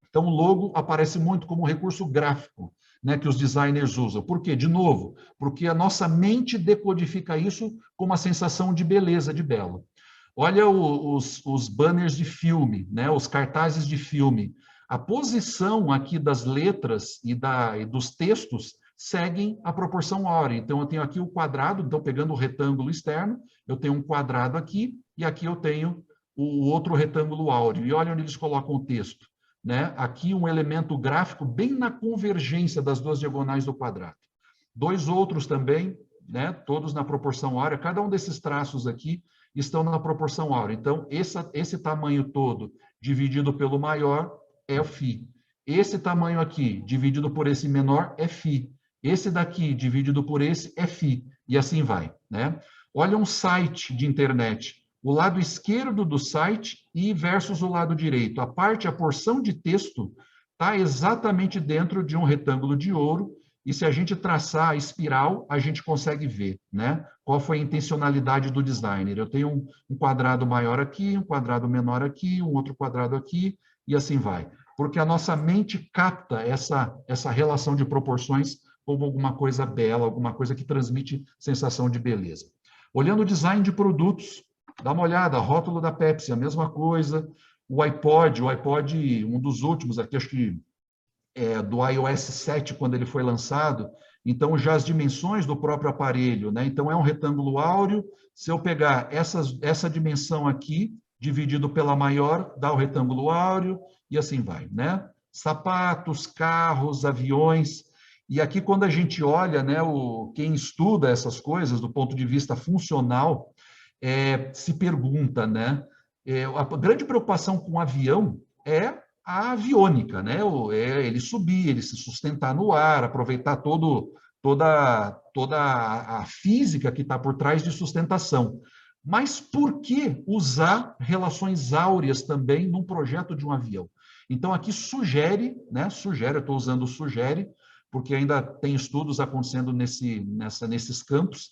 Então, o logo aparece muito como recurso gráfico, né, que os designers usam. Por quê? De novo, porque a nossa mente decodifica isso com uma sensação de beleza, de belo. Olha os banners de filme, né, os cartazes de filme. A posição aqui das letras e dos textos seguem a proporção áurea. Então, eu tenho aqui o quadrado, então, pegando o retângulo externo, eu tenho um quadrado aqui, e aqui eu tenho o outro retângulo áureo. E olha onde eles colocam o texto, né? Aqui um elemento gráfico bem na convergência das duas diagonais do quadrado. Dois outros também, né? Todos na proporção áurea. Cada um desses traços aqui estão na proporção áurea. Então, esse tamanho todo dividido pelo maior é o φ. Esse tamanho aqui, dividido por esse menor, é φ. Esse daqui, dividido por esse, é φ. E assim vai, né? Olha um site de internet. O lado esquerdo do site e versus o lado direito. A porção de texto está exatamente dentro de um retângulo de ouro. E se a gente traçar a espiral, a gente consegue ver, né? Qual foi a intencionalidade do designer. Eu tenho um quadrado maior aqui, um quadrado menor aqui, um outro quadrado aqui, e assim vai. Porque a nossa mente capta essa relação de proporções como alguma coisa bela, alguma coisa que transmite sensação de beleza. Olhando o design de produtos, dá uma olhada, rótulo da Pepsi, a mesma coisa. O iPod, um dos últimos aqui, acho que do iOS 7, quando ele foi lançado, então já as dimensões do próprio aparelho, né? Então é um retângulo áureo, se eu pegar essa dimensão aqui, dividido pela maior, dá o retângulo áureo, e assim vai, né? Sapatos, carros, aviões. E aqui, quando a gente olha, né, quem estuda essas coisas do ponto de vista funcional, se pergunta, né? A grande preocupação com o avião é a aviônica, né? Ele subir, ele se sustentar no ar, aproveitar toda a física que está por trás de sustentação. Mas por que usar relações áureas também num projeto de um avião? Então, aqui sugere, né? Sugere, eu estou usando sugere, porque ainda tem estudos acontecendo nesses campos,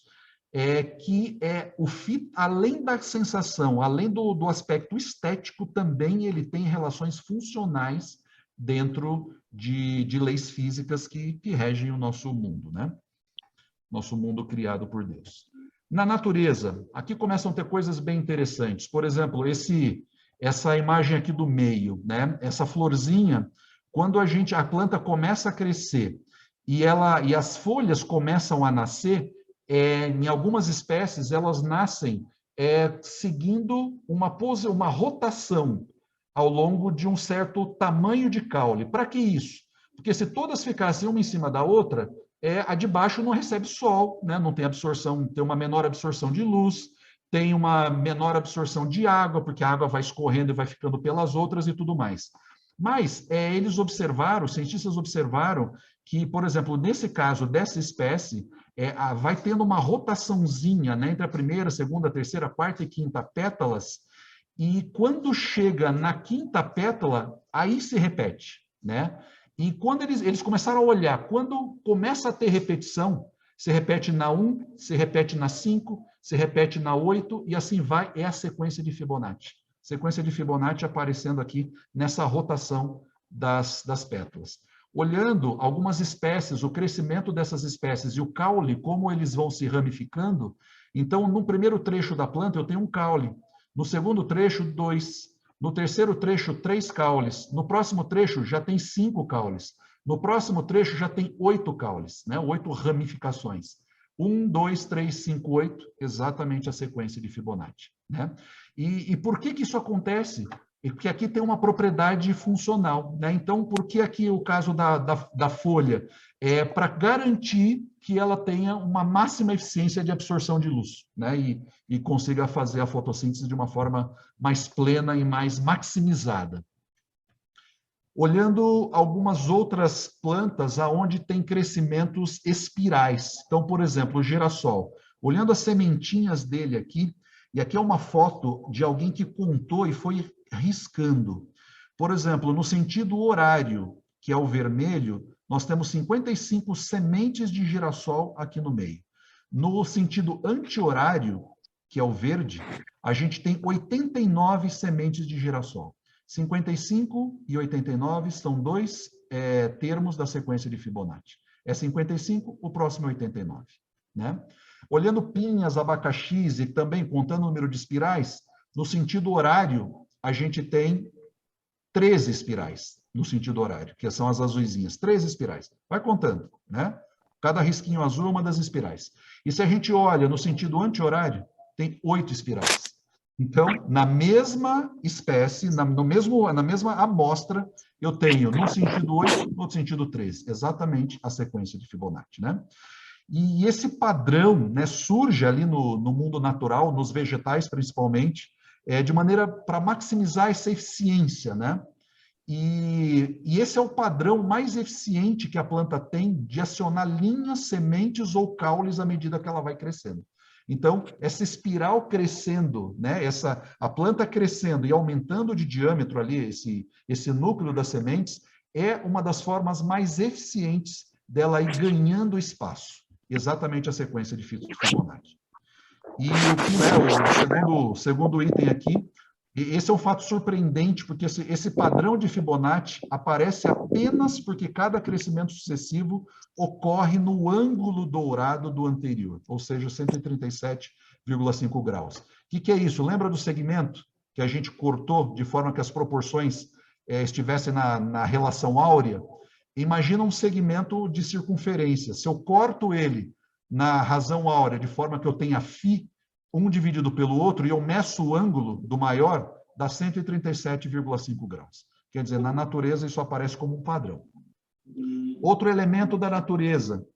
que o FI, além da sensação, além do aspecto estético, também ele tem relações funcionais dentro de leis físicas que regem o nosso mundo, né? Nosso mundo criado por Deus. Na natureza, aqui começam a ter coisas bem interessantes. Por exemplo, essa imagem aqui do meio, né? Essa florzinha, quando a planta começa a crescer e as folhas começam a nascer, em algumas espécies, elas nascem seguindo uma rotação ao longo de um certo tamanho de caule. Para que isso? Porque se todas ficassem uma em cima da outra, a de baixo não recebe sol, né? Não tem absorção, tem uma menor absorção de luz, tem uma menor absorção de água, porque a água vai escorrendo e vai ficando pelas outras e tudo mais. Mas os cientistas observaram que, por exemplo, nesse caso dessa espécie, vai tendo uma rotaçãozinha, né, entre a primeira, segunda, terceira, quarta e quinta pétalas, e quando chega na quinta pétala, aí se repete, né? E quando eles começaram a olhar, quando começa a ter repetição, se repete na 1, se repete na 5, se repete na 8, e assim vai, é a sequência de Fibonacci. Sequência de Fibonacci aparecendo aqui nessa rotação das pétalas. Olhando algumas espécies, o crescimento dessas espécies e o caule, como eles vão se ramificando, então, no primeiro trecho da planta, eu tenho um caule. No segundo trecho, 2. No terceiro trecho, 3 caules. No próximo trecho, já tem 5 caules. No próximo trecho, já tem 8 caules, né? 8 ramificações. 1, 2, 3, 5, 8, exatamente a sequência de Fibonacci, né? E por que isso acontece? Porque aqui tem uma propriedade funcional, né? Então, por que aqui o caso da folha? É para garantir que ela tenha uma máxima eficiência de absorção de luz, né? E consiga fazer a fotossíntese de uma forma mais plena e mais maximizada. Olhando algumas outras plantas aonde tem crescimentos espirais. Então, por exemplo, o girassol. Olhando as sementinhas dele aqui, e aqui é uma foto de alguém que contou e foi riscando. Por exemplo, no sentido horário, que é o vermelho, nós temos 55 sementes de girassol aqui no meio. No sentido anti-horário, que é o verde, a gente tem 89 sementes de girassol. 55 e 89 são dois termos da sequência de Fibonacci. É 55, o próximo é 89, né? Olhando pinhas, abacaxis e também contando o número de espirais, no sentido horário, a gente tem 13 espirais no sentido horário, que são as azuisinhas, 13 espirais. Vai contando, né? Cada risquinho azul é uma das espirais. E se a gente olha no sentido anti-horário, tem 8 espirais. Então, na mesma espécie, na mesma amostra, eu tenho no sentido 8, no sentido 13. Exatamente a sequência de Fibonacci, né? E esse padrão, né, surge ali no mundo natural, nos vegetais principalmente, de maneira para maximizar essa eficiência, né? E esse é o padrão mais eficiente que a planta tem de acionar linhas, sementes ou caules à medida que ela vai crescendo. Então, essa espiral crescendo, né, a planta crescendo e aumentando de diâmetro ali, esse núcleo das sementes, é uma das formas mais eficientes dela ir ganhando espaço. Exatamente a sequência de Fibonacci. E o segundo item aqui, esse é um fato surpreendente, porque esse padrão de Fibonacci aparece apenas porque cada crescimento sucessivo ocorre no ângulo dourado do anterior, ou seja, 137,5 graus. O que é isso? Lembra do segmento que a gente cortou de forma que as proporções estivessem na relação áurea? Imagina um segmento de circunferência. Se eu corto ele na razão áurea de forma que eu tenha φ, um dividido pelo outro, e eu meço o ângulo do maior, dá 137,5 graus. Quer dizer, na natureza isso aparece como um padrão. Outro elemento da natureza,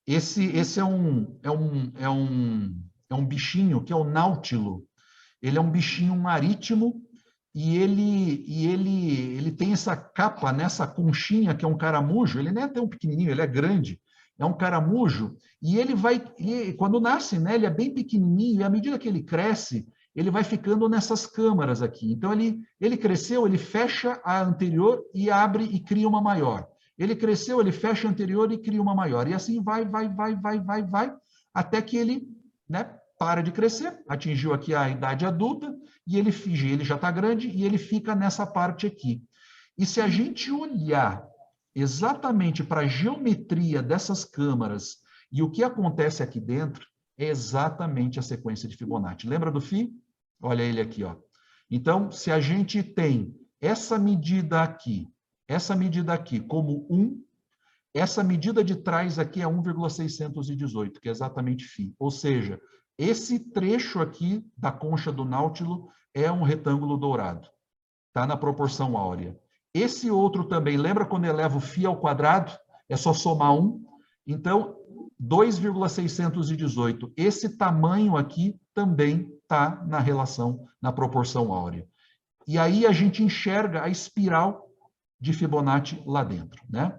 esse é um bichinho que é o nautilo. Ele é um bichinho marítimo e ele tem essa capa, nessa conchinha que é um caramujo. Ele não é tão pequenininho, ele é grande. É um caramujo, e quando nasce, né, ele é bem pequenininho, e à medida que ele cresce, ele vai ficando nessas câmaras aqui. Então, ele cresceu, ele fecha a anterior e abre e cria uma maior. Ele cresceu, ele fecha a anterior e cria uma maior. E assim vai, até que ele, né, para de crescer, atingiu aqui a idade adulta, e ele já está grande, e ele fica nessa parte aqui. E se a gente olhar exatamente para a geometria dessas câmaras e o que acontece aqui dentro, é exatamente a sequência de Fibonacci. Lembra do φ? Olha ele aqui, ó. Então, se a gente tem essa medida aqui como 1, essa medida de trás aqui é 1,618, que é exatamente φ. Ou seja, esse trecho aqui da concha do Náutilo é um retângulo dourado. Está na proporção áurea. Esse outro também, lembra quando eu elevo φ ao quadrado? É só somar 1. Então, 2,618. Esse tamanho aqui também está na relação, na proporção áurea. E aí a gente enxerga a espiral de Fibonacci lá dentro, né?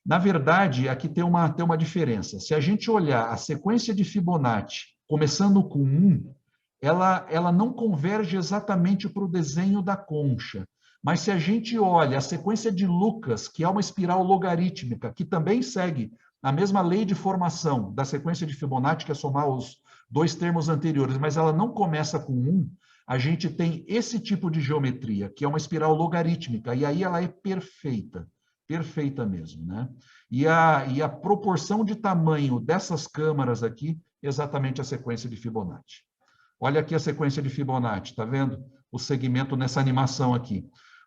Na verdade, aqui tem uma diferença. Se a gente olhar a sequência de Fibonacci, começando com 1, ela não converge exatamente para o desenho da concha. Mas se a gente olha a sequência de Lucas, que é uma espiral logarítmica, que também segue a mesma lei de formação da sequência de Fibonacci, que é somar os dois termos anteriores, mas ela não começa com 1, a gente tem esse tipo de geometria, que é uma espiral logarítmica, e aí ela é perfeita, perfeita mesmo, né? E a proporção de tamanho dessas câmaras aqui, exatamente a sequência de Fibonacci. Olha aqui a sequência de Fibonacci, tá vendo? O segmento nessa animação aqui.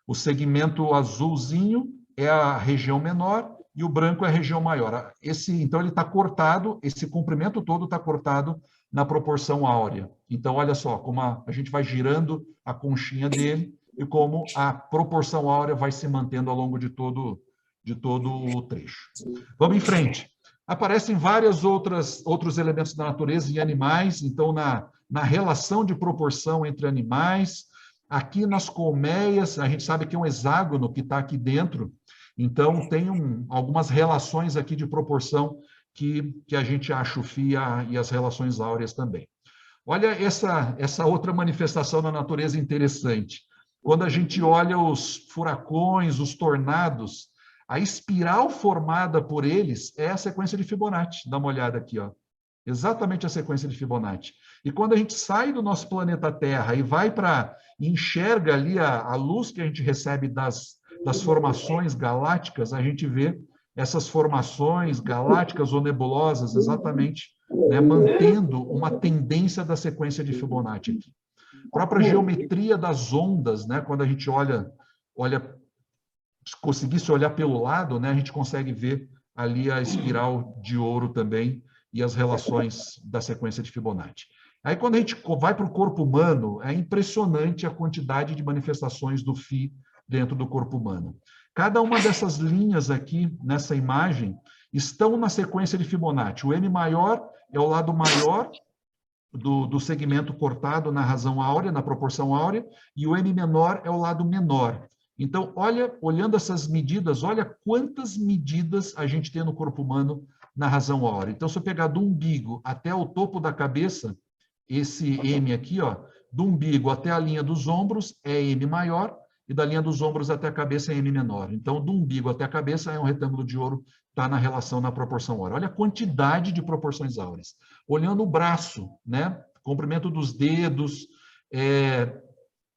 O segmento azulzinho é a região menor e o branco é a região maior. Então, ele está cortado, esse comprimento todo está cortado na proporção áurea. Então, olha só, como a gente vai girando a conchinha dele e como a proporção áurea vai se mantendo ao longo de todo o trecho. Vamos em frente. Aparecem vários outros elementos da natureza em animais, então, na relação de proporção entre animais. Aqui nas colmeias, a gente sabe que é um hexágono que está aqui dentro, então tem algumas relações aqui de proporção que a gente acha o φ e as relações áureas também. Olha essa outra manifestação da natureza interessante. Quando a gente olha os furacões, os tornados, a espiral formada por eles é a sequência de Fibonacci. Dá uma olhada aqui, ó. Exatamente a sequência de Fibonacci. E quando a gente sai do nosso planeta Terra e vai enxerga ali a luz que a gente recebe das formações galácticas, a gente vê essas formações galácticas ou nebulosas exatamente, né, mantendo uma tendência da sequência de Fibonacci aqui. A própria geometria das ondas, né, quando a gente olha, conseguisse olhar pelo lado, né, a gente consegue ver ali a espiral de ouro também e as relações da sequência de Fibonacci. Aí, quando a gente vai para o corpo humano, é impressionante a quantidade de manifestações do Φ dentro do corpo humano. Cada uma dessas linhas aqui, nessa imagem, estão na sequência de Fibonacci. O M maior é o lado maior do segmento cortado na razão áurea, na proporção áurea, e o M menor é o lado menor. Então, olhando essas medidas, olha quantas medidas a gente tem no corpo humano na razão áurea. Então, se eu pegar do umbigo até o topo da cabeça, esse M aqui, ó, do umbigo até a linha dos ombros é M maior, e da linha dos ombros até a cabeça é M menor. Então, do umbigo até a cabeça é um retângulo de ouro, está na relação na proporção áurea. Olha a quantidade de proporções áureas. Olhando o braço, né? Comprimento dos dedos,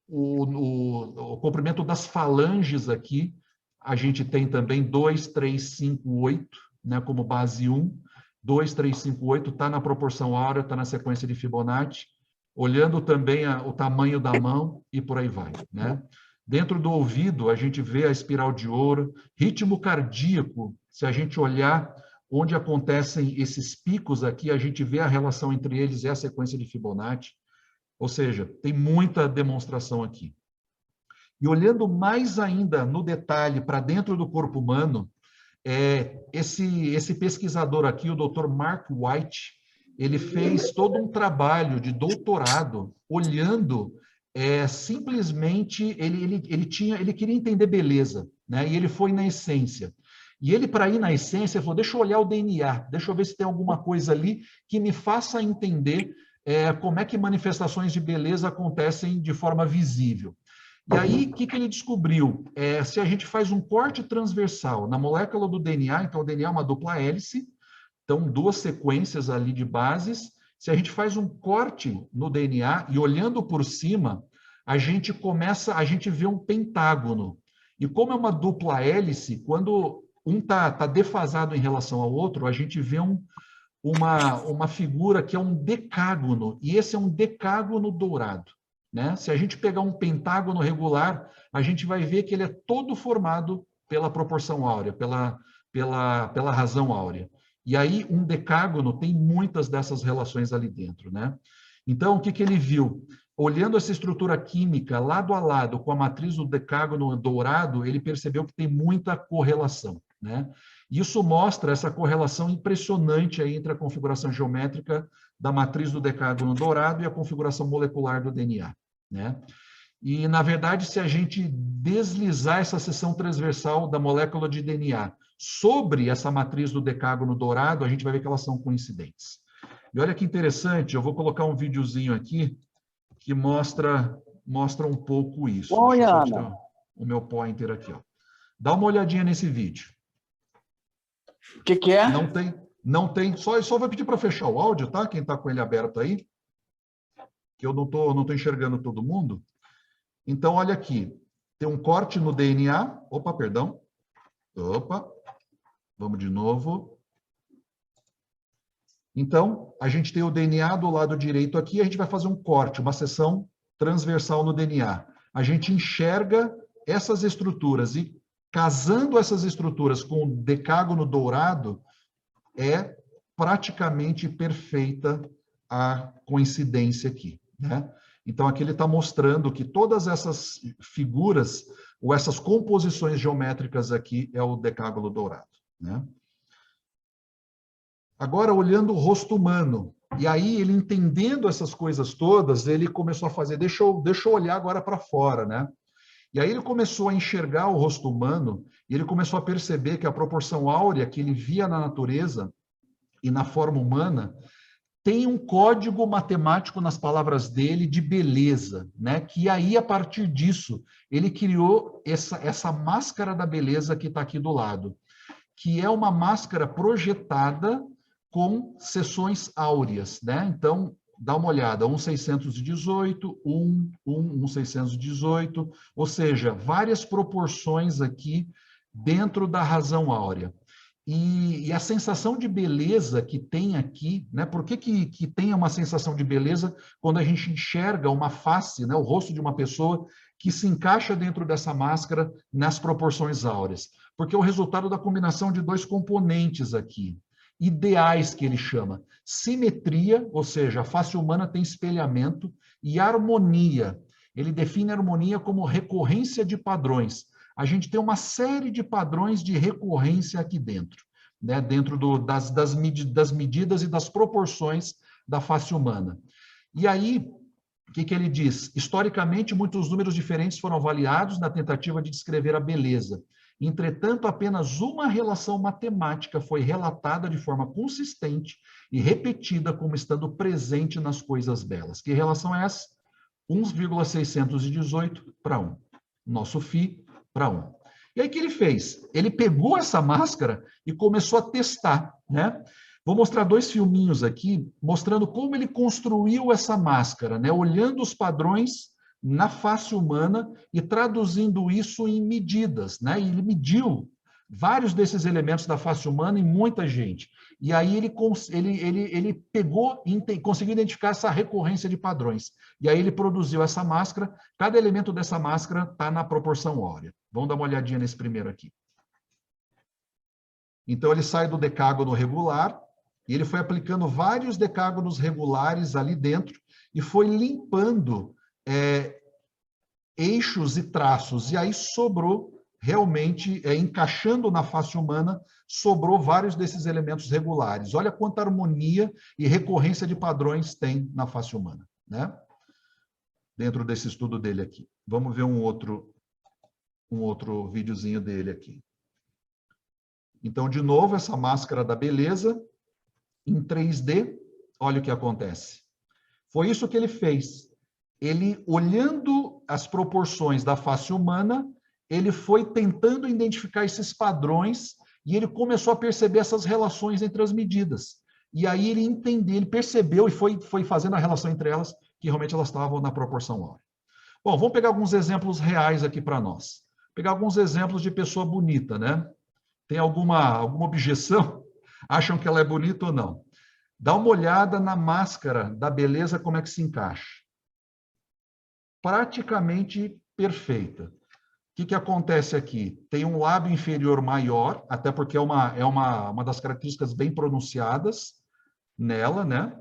o comprimento das falanges aqui, a gente tem também 2, 3, 5, 8, né? Como base 1. 2, 3, 5, 8 está na proporção áurea, está na sequência de Fibonacci. Olhando também o tamanho da mão e por aí vai, né? Dentro do ouvido, a gente vê a espiral de ouro, ritmo cardíaco, se a gente olhar onde acontecem esses picos aqui, a gente vê a relação entre eles e a sequência de Fibonacci. Ou seja, tem muita demonstração aqui. E olhando mais ainda no detalhe para dentro do corpo humano, esse pesquisador aqui, o Dr. Mark White, ele fez todo um trabalho de doutorado olhando simplesmente, ele queria entender beleza, né? E ele foi na essência. E ele, para ir na essência, falou, deixa eu olhar o DNA, deixa eu ver se tem alguma coisa ali que me faça entender como é que manifestações de beleza acontecem de forma visível. E aí, o que ele descobriu? Se a gente faz um corte transversal na molécula do DNA, então o DNA é uma dupla hélice, então duas sequências ali de bases, se a gente faz um corte no DNA e olhando por cima, a gente vê um pentágono. E como é uma dupla hélice, quando um está defasado em relação ao outro, a gente vê uma figura que é um decágono, e esse é um decágono dourado, né? Se a gente pegar um pentágono regular, a gente vai ver que ele é todo formado pela proporção áurea, pela razão áurea. E aí, um decágono tem muitas dessas relações ali dentro, né? Então, o que ele viu? Olhando essa estrutura química lado a lado com a matriz do decágono dourado, ele percebeu que tem muita correlação, né? Isso mostra essa correlação impressionante aí entre a configuração geométrica da matriz do decágono dourado e a configuração molecular do DNA, né? E, na verdade, se a gente deslizar essa seção transversal da molécula de DNA sobre essa matriz do decágono dourado, a gente vai ver que elas são coincidentes. E olha que interessante, eu vou colocar um videozinho aqui que mostra um pouco isso. Olha, deixa eu só tirar o meu pointer aqui, ó. Dá uma olhadinha nesse vídeo. O que é? Não tem, só vou pedir para fechar o áudio, tá? Quem está com ele aberto aí, que eu não tô enxergando todo mundo. Então, olha aqui, tem um corte no DNA, vamos de novo. Então, a gente tem o DNA do lado direito aqui, a gente vai fazer um corte, uma seção transversal no DNA. A gente enxerga essas estruturas e, casando essas estruturas com o decágono dourado, é praticamente perfeita a coincidência aqui, né? Então, aqui ele está mostrando que todas essas figuras, ou essas composições geométricas aqui, é o decágono dourado, né? Agora, olhando o rosto humano, e aí ele entendendo essas coisas todas, ele começou a fazer, deixa eu olhar agora para fora, né? E aí ele começou a enxergar o rosto humano, e ele começou a perceber que a proporção áurea que ele via na natureza e na forma humana tem um código matemático nas palavras dele de beleza, né? Que aí, a partir disso, ele criou essa máscara da beleza que está aqui do lado, que é uma máscara projetada com seções áureas, né? Então, dá uma olhada, 1,618, 1,618, ou seja, várias proporções aqui dentro da razão áurea. E a sensação de beleza que tem aqui, né? Por que tem uma sensação de beleza quando a gente enxerga uma face, né? O rosto de uma pessoa que se encaixa dentro dessa máscara nas proporções áureas, porque é o resultado da combinação de dois componentes aqui, ideais que ele chama. Simetria, ou seja, a face humana tem espelhamento, e harmonia. Ele define a harmonia como recorrência de padrões. A gente tem uma série de padrões de recorrência aqui dentro, né? Dentro das medidas e das proporções da face humana. E aí, o que ele diz? Historicamente, muitos números diferentes foram avaliados na tentativa de descrever a beleza. Entretanto, apenas uma relação matemática foi relatada de forma consistente e repetida como estando presente nas coisas belas. Que relação é essa? 1,618 para 1. Nosso φ para 1. E aí o que ele fez? Ele pegou essa máscara e começou a testar, né? Vou mostrar dois filminhos aqui, mostrando como ele construiu essa máscara, né? Olhando os padrões na face humana e traduzindo isso em medidas, né? E ele mediu vários desses elementos da face humana em muita gente. E aí ele pegou e conseguiu identificar essa recorrência de padrões. E aí ele produziu essa máscara. Cada elemento dessa máscara está na proporção áurea. Vamos dar uma olhadinha nesse primeiro aqui. Então, ele sai do decágono regular e ele foi aplicando vários decágonos regulares ali dentro e foi limpando eixos e traços. E aí sobrou realmente, encaixando na face humana, sobrou vários desses elementos regulares. Olha quanta harmonia e recorrência de padrões tem na face humana, né? Dentro desse estudo dele aqui. Vamos ver um outro videozinho dele aqui. Então, de novo, essa máscara da beleza, em 3D, olha o que acontece. Foi isso que ele fez. Ele, olhando as proporções da face humana, ele foi tentando identificar esses padrões e ele começou a perceber essas relações entre as medidas. E aí ele entendeu, ele percebeu e foi fazendo a relação entre elas, que realmente elas estavam na proporção áurea. Bom, vamos pegar alguns exemplos reais aqui para nós. Pegar alguns exemplos de pessoa bonita, né? Tem alguma objeção? Acham que ela é bonita ou não? Dá uma olhada na máscara da beleza, como é que se encaixa. Praticamente perfeita. O que acontece aqui? Tem um lábio inferior maior, até porque é uma das características bem pronunciadas nela, né?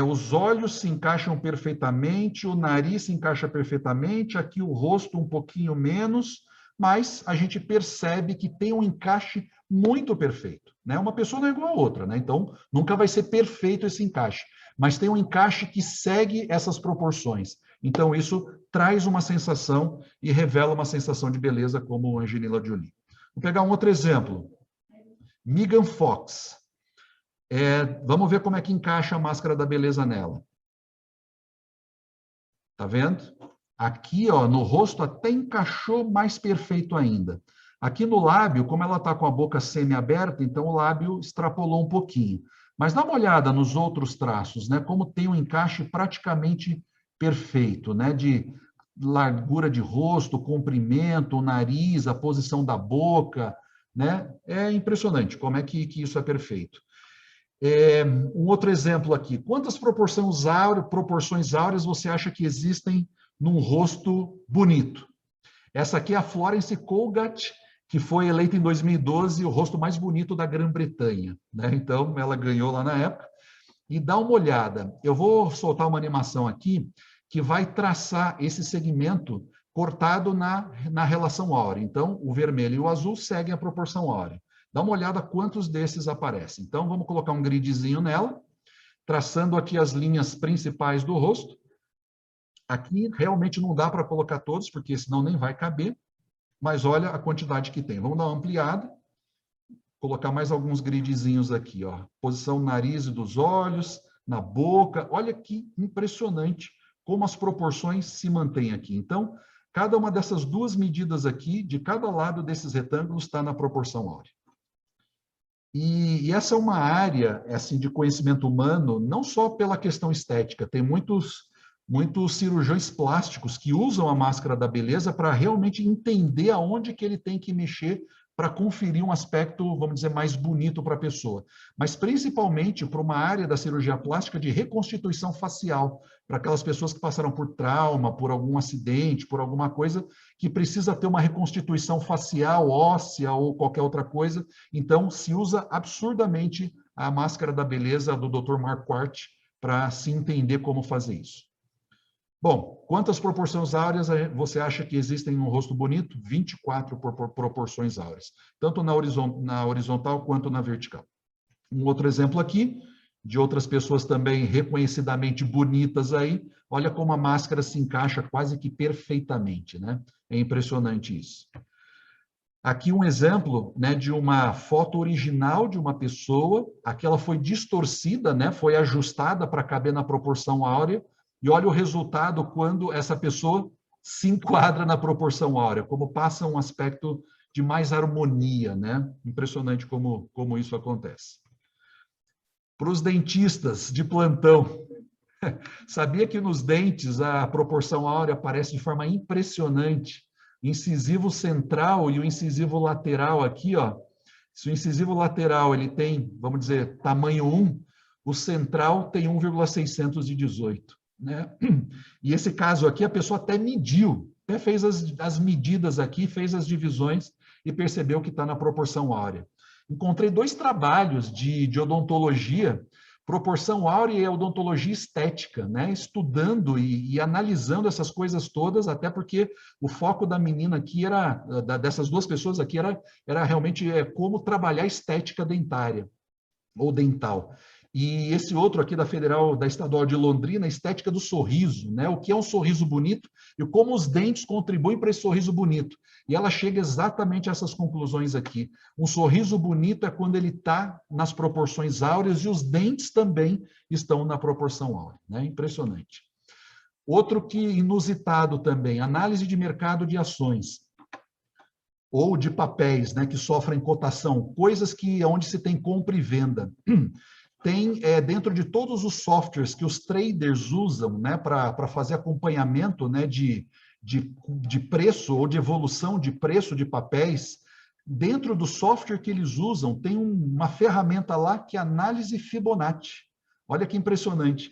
Os olhos se encaixam perfeitamente, o nariz se encaixa perfeitamente, aqui o rosto um pouquinho menos, mas a gente percebe que tem um encaixe muito perfeito, né? Uma pessoa não é igual a outra, né? Então, nunca vai ser perfeito esse encaixe, mas tem um encaixe que segue essas proporções. Então, isso traz uma sensação e revela uma sensação de beleza como Angelina Jolie. Vou pegar um outro exemplo. Megan Fox. Vamos ver como é que encaixa a máscara da beleza nela. Tá vendo? Aqui, ó, no rosto até encaixou mais perfeito ainda. Aqui no lábio, como ela está com a boca semi-aberta, então o lábio extrapolou um pouquinho. Mas dá uma olhada nos outros traços, né? Como tem um encaixe praticamente perfeito, né? De largura de rosto, comprimento, o nariz, a posição da boca, né? É impressionante como é que isso é perfeito. Um outro exemplo aqui. Quantas proporções áureas você acha que existem num rosto bonito? Essa aqui é a Florence Colgate, que foi eleita em 2012 o rosto mais bonito da Grã-Bretanha, né? Então, ela ganhou lá na época. E dá uma olhada. Eu vou soltar uma animação aqui que vai traçar esse segmento cortado na relação áurea. Então, o vermelho e o azul seguem a proporção áurea. Dá uma olhada quantos desses aparecem. Então, vamos colocar um gridzinho nela, traçando aqui as linhas principais do rosto. Aqui, realmente não dá para colocar todos, porque senão nem vai caber. Mas olha a quantidade que tem. Vamos dar uma ampliada. Colocar mais alguns gridzinhos aqui, ó. Posição do nariz e dos olhos, na boca. Olha que impressionante como as proporções se mantêm aqui. Então, cada uma dessas duas medidas aqui, de cada lado desses retângulos, está na proporção áurea. E essa é uma área assim, de conhecimento humano, não só pela questão estética, tem muitos cirurgiões plásticos que usam a máscara da beleza para realmente entender aonde que ele tem que mexer para conferir um aspecto, vamos dizer, mais bonito para a pessoa. Mas principalmente para uma área da cirurgia plástica de reconstituição facial, para aquelas pessoas que passaram por trauma, por algum acidente, por alguma coisa que precisa ter uma reconstituição facial, óssea ou qualquer outra coisa. Então, se usa absurdamente a máscara da beleza do Dr. Mark Quart para se entender como fazer isso. Bom, quantas proporções áureas você acha que existem no rosto bonito? 24 proporções áureas, tanto na horizontal quanto na vertical. Um outro exemplo aqui, de outras pessoas também reconhecidamente bonitas aí, olha como a máscara se encaixa quase que perfeitamente, né? É impressionante isso. Aqui um exemplo, né, de uma foto original de uma pessoa, aquela foi distorcida, né, foi ajustada para caber na proporção áurea, e olha o resultado quando essa pessoa se enquadra na proporção áurea, como passa um aspecto de mais harmonia, né? Impressionante como isso acontece. Para os dentistas de plantão, sabia que nos dentes a proporção áurea aparece de forma impressionante? Incisivo central e o incisivo lateral aqui, ó. Se o incisivo lateral ele tem, vamos dizer, tamanho 1, o central tem 1,618, né? E esse caso aqui a pessoa até mediu, até fez as medidas aqui, fez as divisões e percebeu que está na proporção áurea. Encontrei 2 trabalhos de odontologia, proporção áurea e odontologia estética, né? Estudando e analisando essas coisas todas, até porque o foco da menina aqui dessas 2 pessoas aqui era realmente como trabalhar a estética dentária ou dental. E esse outro aqui da Federal, da Estadual de Londrina, a estética do sorriso, né? O que é um sorriso bonito e como os dentes contribuem para esse sorriso bonito. E ela chega exatamente a essas conclusões aqui. Um sorriso bonito é quando ele está nas proporções áureas e os dentes também estão na proporção áurea, né? Impressionante. Outro que inusitado também, análise de mercado de ações ou de papéis, né, que sofrem cotação, coisas que onde se tem compra e venda. Tem dentro de todos os softwares que os traders usam, né, para fazer acompanhamento, né, de preço ou de evolução de preço de papéis, dentro do software que eles usam, tem uma ferramenta lá que é análise Fibonacci. Olha que impressionante.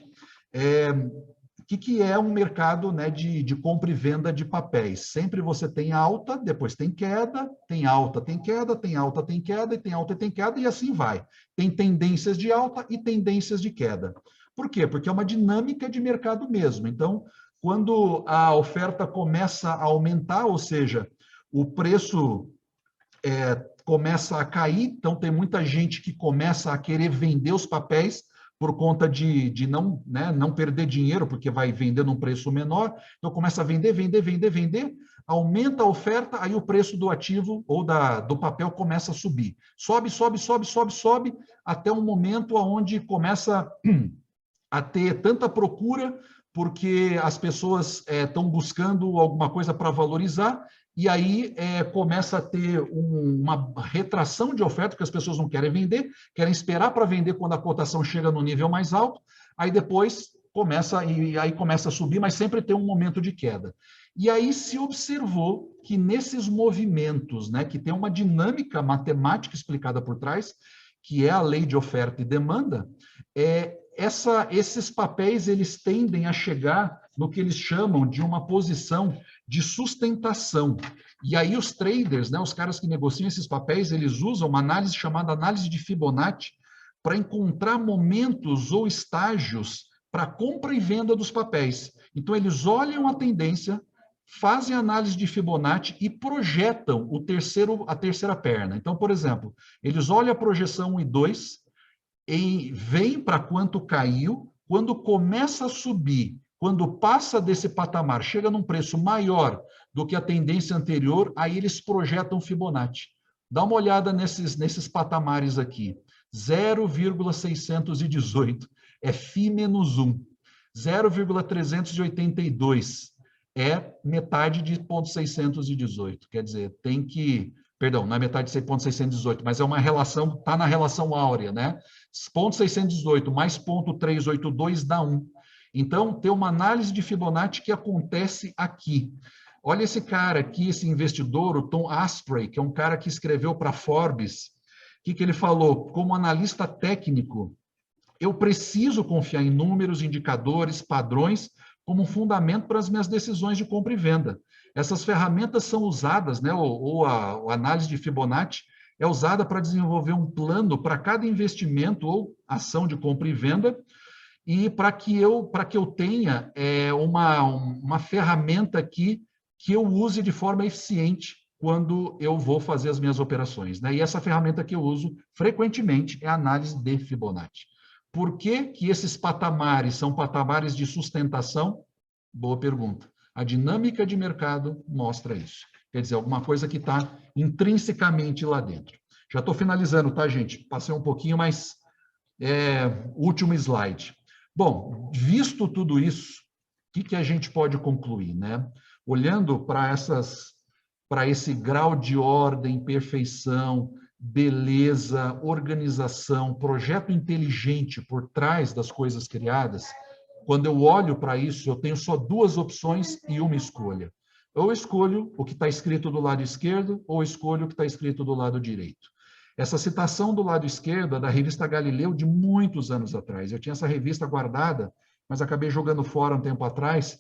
O que é um mercado, né, de compra e venda de papéis? Sempre você tem alta, depois tem queda, tem alta, tem queda, tem alta, tem queda, e tem alta e tem queda, e assim vai. Tem tendências de alta e tendências de queda. Por quê? Porque é uma dinâmica de mercado mesmo. Então, quando a oferta começa a aumentar, ou seja, o preço começa a cair, então tem muita gente que começa a querer vender os papéis por conta de não, né, não perder dinheiro, porque vai vender num preço menor, então começa a vender, aumenta a oferta, aí o preço do ativo ou do papel começa a subir. Sobe, até um momento onde começa a ter tanta procura, porque as pessoas estão buscando alguma coisa para valorizar, e aí começa a ter uma retração de oferta, porque as pessoas não querem vender, querem esperar para vender quando a cotação chega no nível mais alto, aí depois começa a subir, mas sempre tem um momento de queda. E aí se observou que nesses movimentos, né, que tem uma dinâmica matemática explicada por trás, que é a lei de oferta e demanda, esses papéis eles tendem a chegar no que eles chamam de uma posição de sustentação. E aí os traders, né, os caras que negociam esses papéis, eles usam uma análise chamada análise de Fibonacci para encontrar momentos ou estágios para compra e venda dos papéis. Então eles olham a tendência, fazem análise de Fibonacci e projetam a terceira perna. Então, por exemplo, eles olham a projeção 1 e 2, e vem para quanto caiu, quando começa a subir, quando passa desse patamar, chega num preço maior do que a tendência anterior, aí eles projetam Fibonacci. Dá uma olhada nesses patamares aqui. 0,618 é Φ menos 1. 0,382 é metade de 0,618. Quer dizer, tem que... Perdão, não é metade de 0,618, mas é uma relação, está na relação áurea, né? 0,618 mais 0,382 dá 1. Então, tem uma análise de Fibonacci que acontece aqui. Olha esse cara aqui, esse investidor, o Tom Asprey, que é um cara que escreveu para Forbes. O que ele falou? Como analista técnico, eu preciso confiar em números, indicadores, padrões, como um fundamento para as minhas decisões de compra e venda. Essas ferramentas são usadas, né, ou a análise de Fibonacci é usada para desenvolver um plano para cada investimento ou ação de compra e venda, e para que eu tenha uma ferramenta aqui que eu use de forma eficiente quando eu vou fazer as minhas operações, né? E essa ferramenta que eu uso frequentemente é a análise de Fibonacci. Por que que esses patamares são patamares de sustentação? Boa pergunta. A dinâmica de mercado mostra isso. Quer dizer, alguma coisa que está intrinsecamente lá dentro. Já estou finalizando, tá, gente? Passei um pouquinho, mas último slide. Bom, visto tudo isso, o que a gente pode concluir, né? Olhando para esse grau de ordem, perfeição, beleza, organização, projeto inteligente por trás das coisas criadas, quando eu olho para isso, eu tenho só duas opções e uma escolha. Ou escolho o que está escrito do lado esquerdo, ou escolho o que está escrito do lado direito. Essa citação do lado esquerdo é da revista Galileu de muitos anos atrás. Eu tinha essa revista guardada, mas acabei jogando fora um tempo atrás.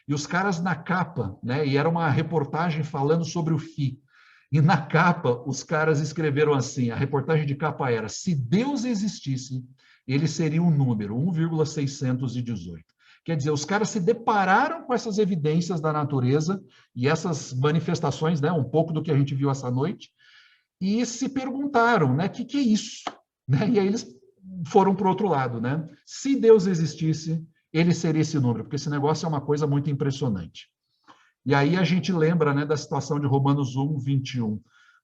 E os caras na capa, né? E era uma reportagem falando sobre o FI. E na capa, os caras escreveram assim, a reportagem de capa era: se Deus existisse, ele seria um número, 1,618. Quer dizer, os caras se depararam com essas evidências da natureza e essas manifestações, né? Um pouco do que a gente viu essa noite, e se perguntaram, né, o que é isso? Né? E aí eles foram para o outro lado, né? Se Deus existisse, ele seria esse número, porque esse negócio é uma coisa muito impressionante. E aí a gente lembra, né, da situação de Romanos 1, 21.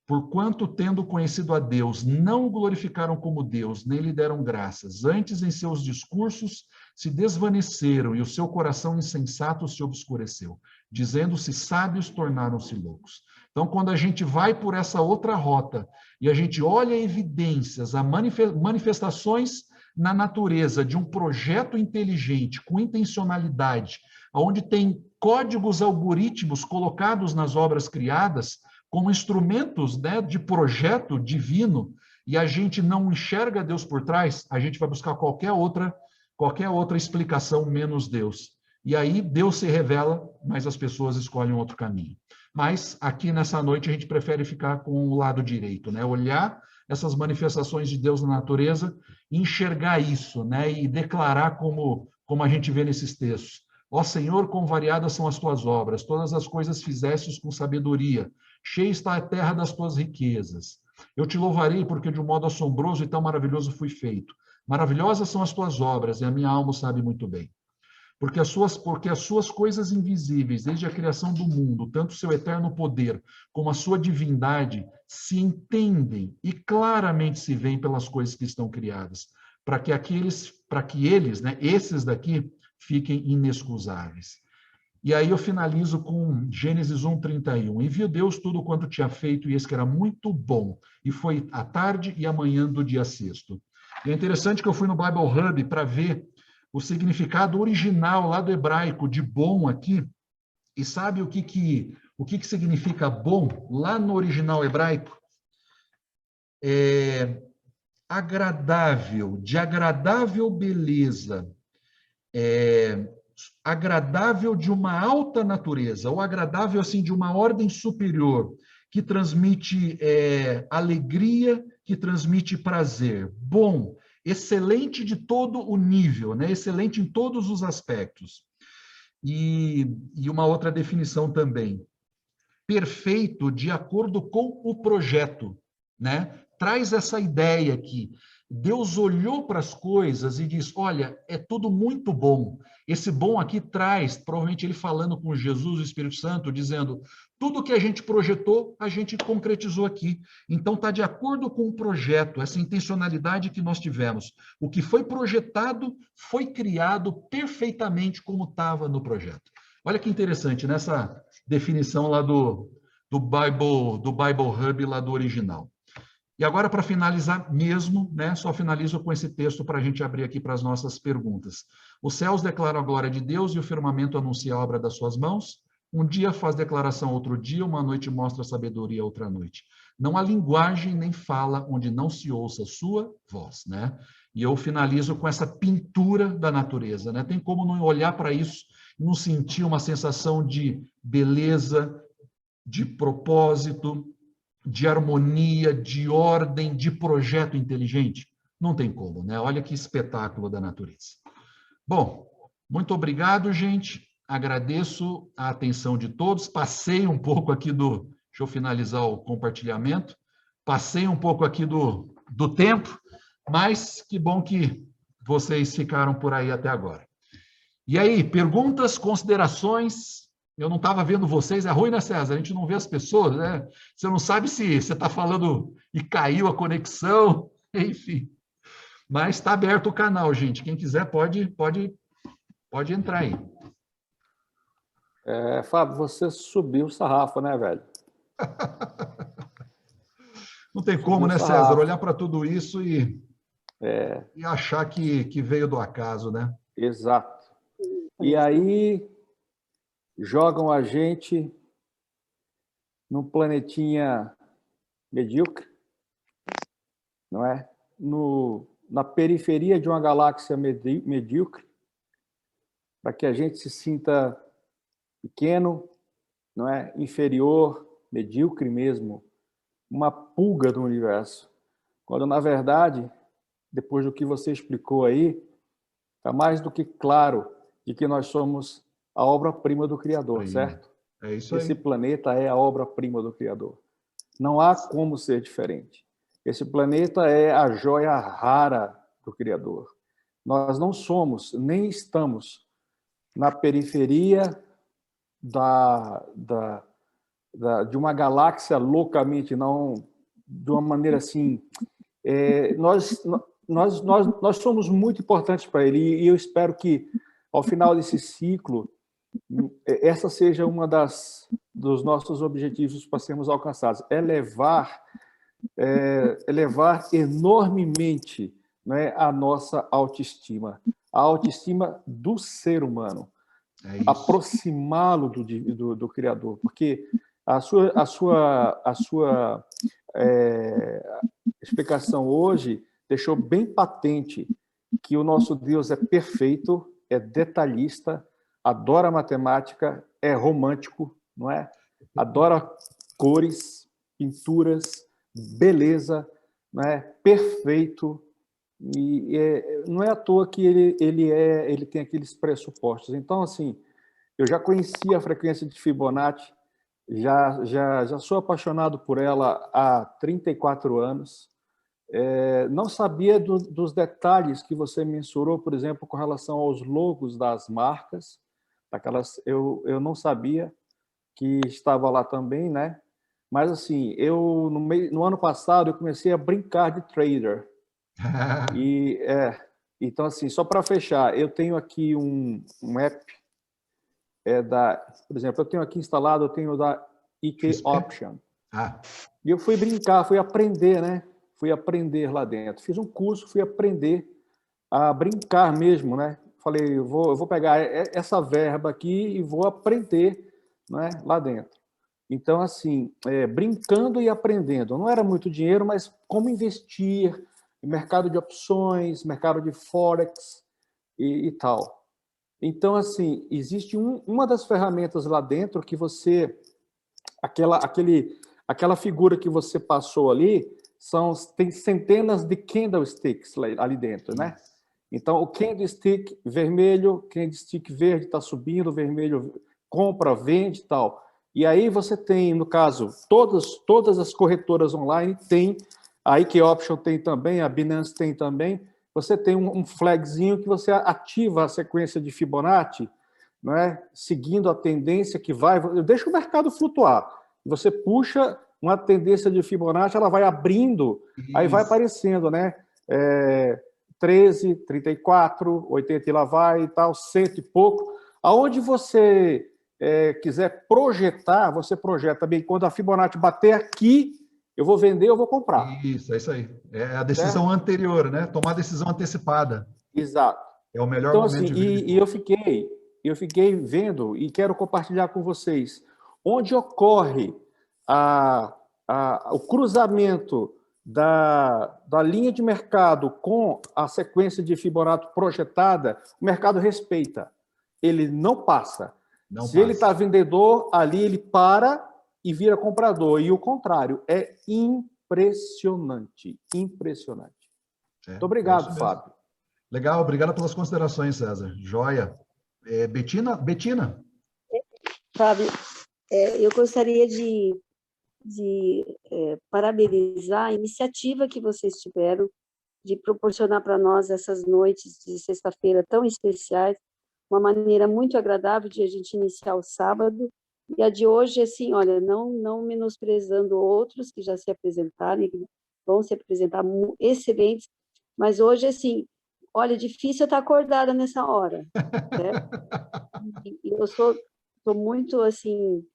Porquanto, tendo conhecido a Deus, não o glorificaram como Deus, nem lhe deram graças. Antes, em seus discursos, se desvaneceram e o seu coração insensato se obscureceu. Dizendo-se sábios, tornaram-se loucos. Então, quando a gente vai por essa outra rota e a gente olha evidências, manifestações na natureza de um projeto inteligente, com intencionalidade, onde tem códigos algoritmos colocados nas obras criadas como instrumentos, né, de projeto divino, e a gente não enxerga Deus por trás, a gente vai buscar qualquer outra explicação menos Deus. E aí Deus se revela, mas as pessoas escolhem outro caminho. Mas aqui nessa noite a gente prefere ficar com o lado direito, né? Olhar essas manifestações de Deus na natureza, enxergar isso, né? E declarar como a gente vê nesses textos. Ó Senhor, quão variadas são as tuas obras, todas as coisas fizestes com sabedoria, cheia está a terra das tuas riquezas. Eu te louvarei porque de um modo assombroso e tão maravilhoso fui feito. Maravilhosas são as tuas obras, e a minha alma sabe muito bem. Porque as suas coisas invisíveis, desde a criação do mundo, tanto o seu eterno poder como a sua divindade, se entendem e claramente se veem pelas coisas que estão criadas, para que eles, né, esses daqui, fiquem inexcusáveis. E aí eu finalizo com Gênesis 1:31. E viu Deus tudo quanto tinha feito, e eis que era muito bom. E foi a tarde e a manhã do dia sexto. E é interessante que eu fui no Bible Hub para ver o significado original lá do hebraico de bom aqui. E sabe o que significa bom lá no original hebraico? Agradável, de agradável beleza, agradável de uma alta natureza, ou agradável assim de uma ordem superior, que transmite alegria, que transmite prazer. Bom, excelente de todo o nível, né? Excelente em todos os aspectos. E uma outra definição também. Perfeito de acordo com o projeto, né? Traz essa ideia aqui. Deus olhou para as coisas e diz, olha, é tudo muito bom. Esse bom aqui traz, provavelmente ele falando com Jesus, o Espírito Santo, dizendo, tudo que a gente projetou, a gente concretizou aqui. Então está de acordo com o projeto, essa intencionalidade que nós tivemos. O que foi projetado foi criado perfeitamente como estava no projeto. Olha que interessante, nessa definição lá do Bible Hub, lá do original. E agora, para finalizar mesmo, né, só finalizo com esse texto para a gente abrir aqui para as nossas perguntas. Os céus declaram a glória de Deus e o firmamento anuncia a obra das suas mãos. Um dia faz declaração outro dia, uma noite mostra sabedoria outra noite. Não há linguagem nem fala onde não se ouça a sua voz, né? E eu finalizo com essa pintura da natureza, né? Tem como não olhar para isso e não sentir uma sensação de beleza, de propósito, de harmonia, de ordem, de projeto inteligente? Não tem como, né? Olha que espetáculo da natureza. Bom, muito obrigado, gente. Agradeço a atenção de todos. Passei um pouco aqui do... Deixa eu finalizar o compartilhamento. Passei um pouco aqui do tempo, mas que bom que vocês ficaram por aí até agora. E aí, perguntas, considerações? Eu não estava vendo vocês. É ruim, né, César? A gente não vê as pessoas, né? Você não sabe se você está falando e caiu a conexão, enfim. Mas está aberto o canal, gente. Quem quiser pode entrar aí. Fábio, você subiu o sarrafo, né, velho? Não tem como, né, César? Olhar para tudo isso e achar que veio do acaso, né? Exato. E aí jogam a gente num planetinha medíocre, não é? Na periferia de uma galáxia medíocre, para que a gente se sinta pequeno, não é? Inferior, medíocre mesmo, uma pulga do universo. Quando, na verdade, depois do que você explicou aí, está mais do que claro de que nós somos a obra-prima do Criador, certo? É isso aí. Esse planeta é a obra-prima do Criador. Não há como ser diferente. Esse planeta é a joia rara do Criador. Nós não somos, nem estamos na periferia de uma galáxia loucamente, não de uma maneira assim. Nós somos muito importantes para ele, e eu espero que, ao final desse ciclo, essa seja uma dos nossos objetivos para sermos alcançados, elevar enormemente, né, a nossa autoestima, a autoestima do ser humano, aproximá-lo do Criador, porque a sua explicação hoje deixou bem patente que o nosso Deus é perfeito, é detalhista, adora matemática, é romântico, não é? Adora cores, pinturas, beleza, não é? Perfeito. E não é à toa que ele tem aqueles pressupostos. Então, assim, eu já conhecia a frequência de Fibonacci, já sou apaixonado por ela há 34 anos. Não sabia dos detalhes que você mensurou, por exemplo, com relação aos logos das marcas. Eu não sabia que estava lá também, né? Mas, assim, no ano passado, eu comecei a brincar de trader. Então, assim, só para fechar, eu tenho aqui um app, por exemplo, eu tenho aqui instalado, eu tenho da IK Option. E eu fui brincar, fui aprender, né? Fui aprender lá dentro. Fiz um curso, fui aprender a brincar mesmo, né? Falei, eu vou pegar essa verba aqui e vou aprender, né, lá dentro. Então, assim, brincando e aprendendo. Não era muito dinheiro, mas como investir, mercado de opções, mercado de Forex e tal. Então, assim, existe uma das ferramentas lá dentro que você... Aquela figura que você passou ali, tem centenas de candlesticks ali dentro, né? Então, o candlestick vermelho, candlestick verde está subindo, vermelho compra, vende e tal. E aí você tem, no caso, todas as corretoras online tem, a IK Option tem também, a Binance tem também. Você tem um flagzinho que você ativa a sequência de Fibonacci, não é? Seguindo a tendência que vai... Deixa o mercado flutuar. Você puxa uma tendência de Fibonacci, ela vai abrindo, aí vai aparecendo, né? 13, 34, 80 e lá vai e tal, 100 e pouco. Aonde você quiser projetar, você projeta bem. Quando a Fibonacci bater aqui, eu vou vender, eu vou comprar. Isso, é isso aí. É a decisão anterior, né? Tomar a decisão antecipada. Exato. É o melhor então, momento assim, de vender. E eu fiquei vendo e quero compartilhar com vocês onde ocorre o cruzamento da linha de mercado com a sequência de Fibonacci projetada, o mercado respeita. Ele não passa. Se ele está vendedor, ali ele para e vira comprador. E o contrário, é impressionante. Impressionante. Muito obrigado, Fábio. Legal, obrigado pelas considerações, César. Joia. Betina? Fábio, eu gostaria de parabenizar a iniciativa que vocês tiveram de proporcionar para nós essas noites de sexta-feira tão especiais, uma maneira muito agradável de a gente iniciar o sábado, e a de hoje, assim, olha, não menosprezando outros que já se apresentaram e que vão se apresentar excelentes, mas hoje, assim, olha, difícil eu estar acordada nessa hora, certo? E eu sou muito, assim,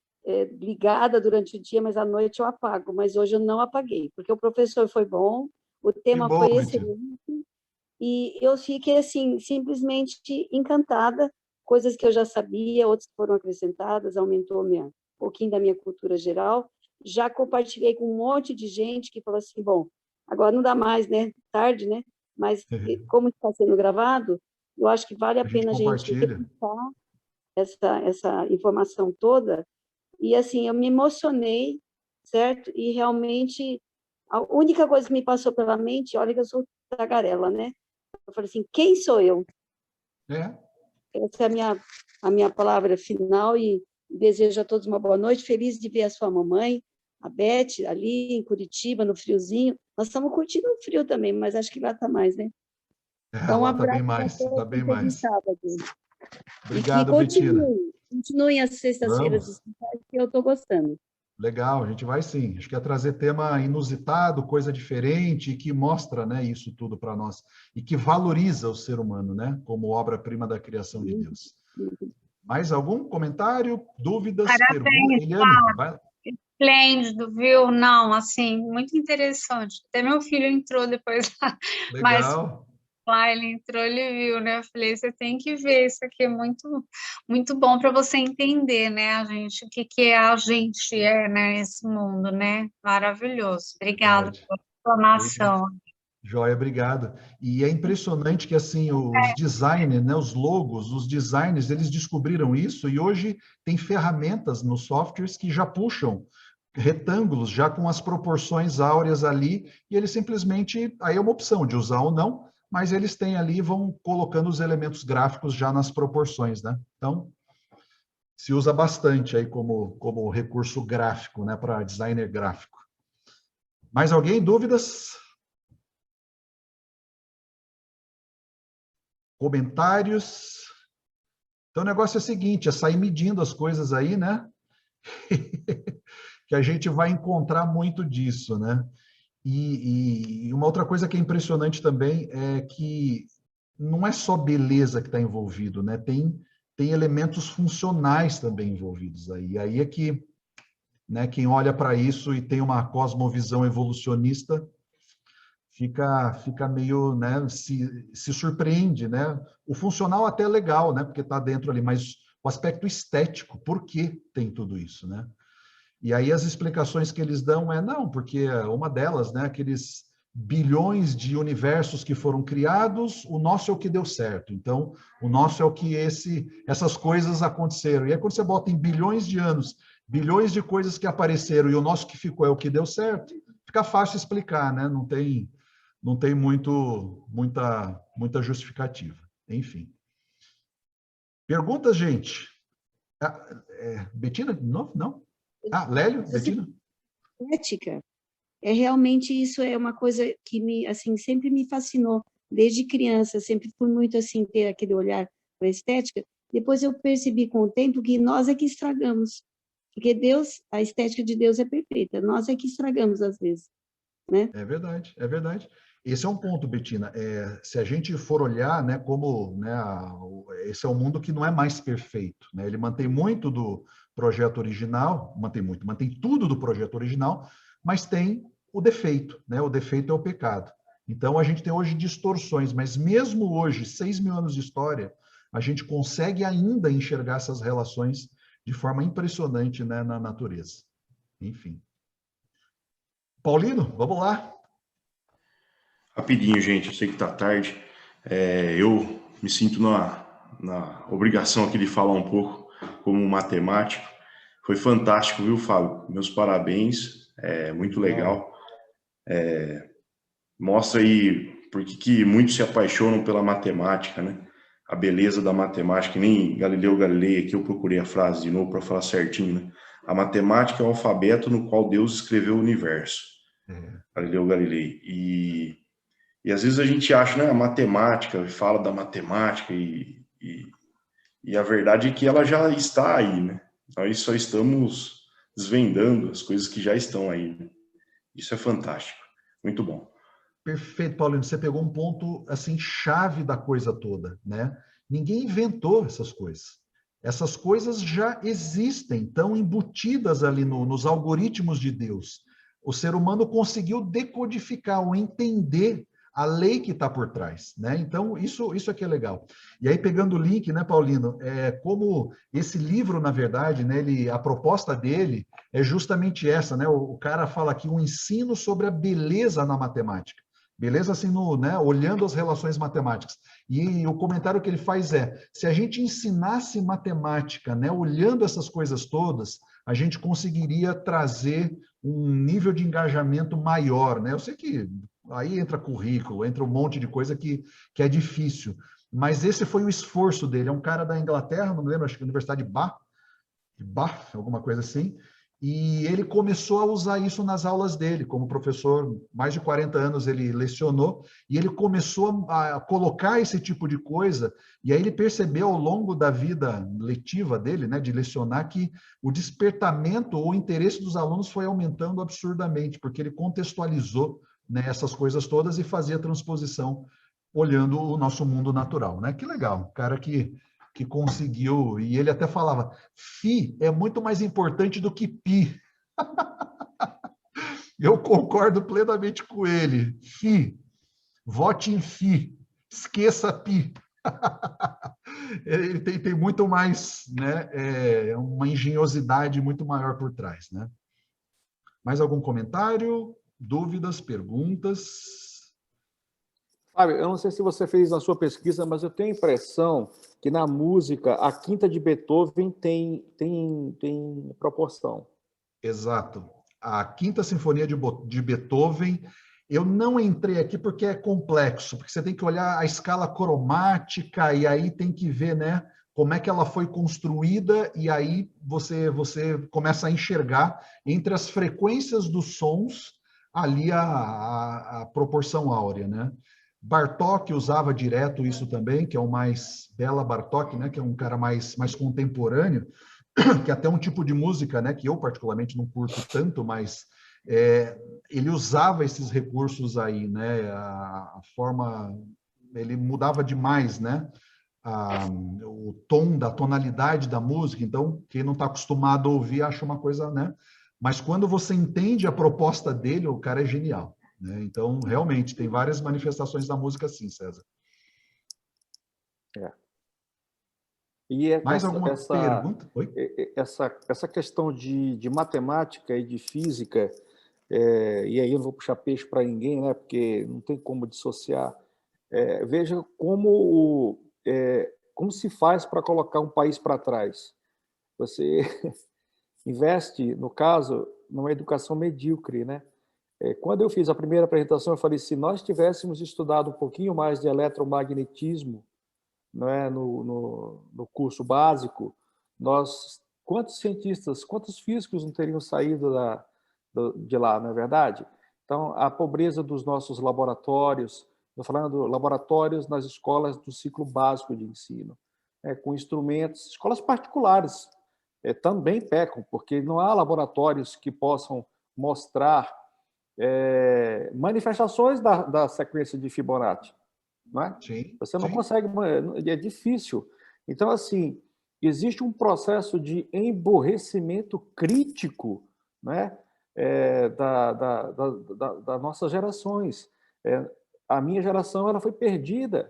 ligada durante o dia, mas à noite eu apago, mas hoje eu não apaguei, porque o professor foi bom, o tema foi excelente, e eu fiquei, assim, simplesmente encantada, coisas que eu já sabia, outras que foram acrescentadas, aumentou um pouquinho da minha cultura geral, já compartilhei com um monte de gente que falou assim, bom, agora não dá mais, né, tarde, né, mas como está sendo gravado, eu acho que vale a pena a gente repensar essa informação toda, e assim, eu me emocionei, certo? E realmente, a única coisa que me passou pela mente, olha que eu sou tagarela, né? Eu falei assim, quem sou eu? Essa é a minha palavra final, e desejo a todos uma boa noite, feliz de ver a sua mamãe, a Beth, ali em Curitiba, no friozinho. Nós estamos curtindo o frio também, mas acho que lá está mais, né? Então, um abraço está bem mais. Obrigado, Betina. Continuem as sextas-feiras, que eu estou gostando. Legal, a gente vai sim. Acho que é trazer tema inusitado, coisa diferente, que mostra, né, isso tudo para nós. E que valoriza o ser humano, né, como obra-prima da criação de Deus. Mais algum comentário, dúvidas, perguntas? Eliane, vai. Esplêndido, viu? Não, assim, muito interessante. Até meu filho entrou depois. Legal. Lá ele entrou, ele viu, né? Eu falei, você tem que ver, isso aqui é muito, muito bom para você entender, né, a gente, o que a gente é, né, nesse mundo, né? Maravilhoso. Obrigada pela explanação. Joia, obrigado. E é impressionante que, assim, os designers, né, os logos, os designers, eles descobriram isso e hoje tem ferramentas nos softwares que já puxam retângulos, já com as proporções áureas ali, e eles simplesmente, aí é uma opção de usar ou não, mas eles têm ali, vão colocando os elementos gráficos já nas proporções, né? Então, se usa bastante aí como recurso gráfico, né, para designer gráfico. Mais alguém? Dúvidas? Comentários? Então, o negócio é o seguinte, é sair medindo as coisas aí, né? Que a gente vai encontrar muito disso, né? E uma outra coisa que é impressionante também é que não é só beleza que está envolvido, né? Tem elementos funcionais também envolvidos aí. E aí é que, né, quem olha para isso e tem uma cosmovisão evolucionista fica meio, né, se surpreende, né? O funcional até é legal, né? Porque está dentro ali, mas o aspecto estético, por que tem tudo isso, né? E aí as explicações que eles dão não, porque uma delas, né, aqueles bilhões de universos que foram criados, o nosso é o que deu certo. Então, o nosso é o que essas coisas aconteceram. E aí quando você bota em bilhões de anos, bilhões de coisas que apareceram e o nosso que ficou é o que deu certo, fica fácil explicar, né? Não tem muita justificativa. Enfim. Perguntas, gente? Betina, de novo? Não? Lélio, Betina? Ética. Realmente isso é uma coisa que assim, sempre me fascinou. Desde criança, sempre fui muito assim, ter aquele olhar para a estética. Depois eu percebi com o tempo que nós é que estragamos. Porque a estética de Deus é perfeita. Nós é que estragamos às vezes, né? É verdade, é verdade. Esse é um ponto, Betina. Se a gente for olhar, né, como, né, esse é um mundo que não é mais perfeito, né? Ele mantém muito do projeto original, mantém tudo do projeto original, mas tem o defeito, né? O defeito é o pecado. Então a gente tem hoje distorções, mas mesmo hoje, 6.000 anos de história, a gente consegue ainda enxergar essas relações de forma impressionante, né, na natureza. Enfim. Paulino, vamos lá. Rapidinho, gente, eu sei que está tarde. Eu me sinto na obrigação aqui de falar um pouco como matemático. Foi fantástico, viu, Fábio? Meus parabéns, muito legal. Mostra aí por que muitos se apaixonam pela matemática, né? A beleza da matemática, que nem Galileu Galilei, aqui eu procurei a frase de novo para falar certinho, né? A matemática é o alfabeto no qual Deus escreveu o universo. Galileu Galilei. E às vezes a gente acha, né, a matemática, fala da matemática e a verdade é que ela já está aí, né? Nós só estamos desvendando as coisas que já estão aí, né? Isso é fantástico. Muito bom. Perfeito, Paulino. Você pegou um ponto assim chave da coisa toda, né? Ninguém inventou essas coisas. Essas coisas já existem, estão embutidas ali nos algoritmos de Deus. O ser humano conseguiu decodificar ou entender a lei que está por trás, né? Então, isso aqui é legal. E aí, pegando o link, né, Paulino, como esse livro, na verdade, né, a proposta dele é justamente essa, né? O cara fala aqui um ensino sobre a beleza na matemática. Beleza, assim, né, olhando as relações matemáticas. E o comentário que ele faz se a gente ensinasse matemática, né, olhando essas coisas todas, a gente conseguiria trazer um nível de engajamento maior, né? Eu sei que aí entra currículo, entra um monte de coisa que é difícil, mas esse foi o esforço dele. É um cara da Inglaterra, não me lembro, acho que Universidade de Bath, alguma coisa assim, e ele começou a usar isso nas aulas dele, como professor, mais de 40 anos ele lecionou, e ele começou a colocar esse tipo de coisa, e aí ele percebeu ao longo da vida letiva dele, né, de lecionar, que o despertamento ou o interesse dos alunos foi aumentando absurdamente, porque ele contextualizou, né, essas coisas todas e fazia transposição olhando o nosso mundo natural, né? Que legal, cara que conseguiu, e ele até falava, Φ é muito mais importante do que Pi. Eu concordo plenamente com ele. Φ, vote em Φ, esqueça Pi. Ele tem muito mais, né, uma engenhosidade muito maior por trás, né? Mais algum comentário, dúvidas, perguntas? Fábio, eu não sei se você fez na sua pesquisa, mas eu tenho a impressão que na música a quinta de Beethoven tem proporção. Exato. A Quinta Sinfonia de Beethoven, eu não entrei aqui porque é complexo, porque você tem que olhar a escala cromática e aí tem que ver, né, como é que ela foi construída e aí você começa a enxergar entre as frequências dos sons ali a proporção áurea, né? Bartók usava direto isso também, que é o mais Bela Bartók, né, que é um cara mais contemporâneo, que é até um tipo de música, né, que eu particularmente não curto tanto, mas ele usava esses recursos aí, né, a forma, ele mudava demais, né, o tom da tonalidade da música, então quem não está acostumado a ouvir acha uma coisa, né, mas quando você entende a proposta dele, o cara é genial, né, então realmente tem várias manifestações da música assim, César. E Mais alguma pergunta? Oi? Essa questão de matemática e de física, e aí eu não vou puxar peixe para ninguém, né, porque não tem como dissociar. Veja como se faz para colocar um país para trás. Você investe, no caso, numa educação medíocre, né? Quando eu fiz a primeira apresentação, eu falei, se nós tivéssemos estudado um pouquinho mais de eletromagnetismo, não é, no curso básico, quantos cientistas, quantos físicos não teriam saído de lá, não é verdade? Então, a pobreza dos nossos laboratórios, estou falando de laboratórios nas escolas do ciclo básico de ensino, com instrumentos, escolas particulares também pecam, porque não há laboratórios que possam mostrar manifestações da sequência de Fibonacci. Não é? Sim, você não sim. consegue, é difícil. Então, assim, existe um processo de emborrecimento crítico, né, das nossas gerações. A minha geração ela foi perdida.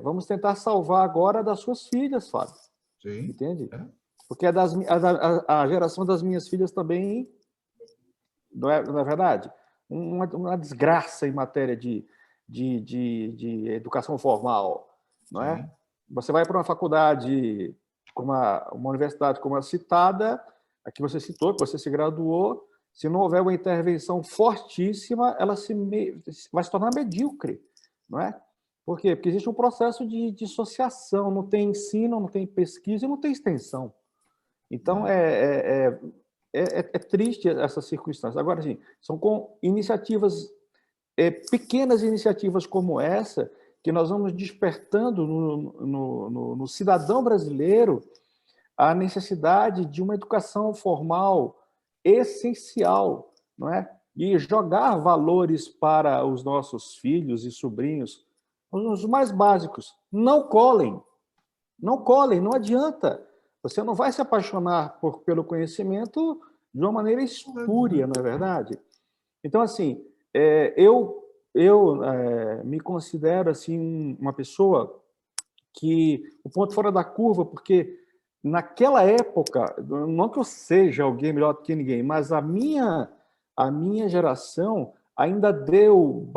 Vamos tentar salvar agora das suas filhas, Fábio. Sim. Entende? Porque a geração das minhas filhas também não é verdade? Uma desgraça em matéria de educação formal, não é? Sim. Você vai para uma faculdade, uma universidade como a citada, a que você citou, que você se graduou, se não houver uma intervenção fortíssima, ela vai se tornar medíocre, não é? Por quê? Porque existe um processo de dissociação, não tem ensino, não tem pesquisa e não tem extensão. Então, é triste essa circunstância. Agora, assim, são com iniciativas, pequenas iniciativas como essa, que nós vamos despertando no cidadão brasileiro a necessidade de uma educação formal essencial, não é? E jogar valores para os nossos filhos e sobrinhos, os mais básicos. Não colhem, não adianta. Você não vai se apaixonar pelo conhecimento de uma maneira espúria, não é verdade? Então, assim, eu me considero assim uma pessoa que o ponto fora da curva, porque naquela época, não que eu seja alguém melhor do que ninguém, mas a minha geração ainda deu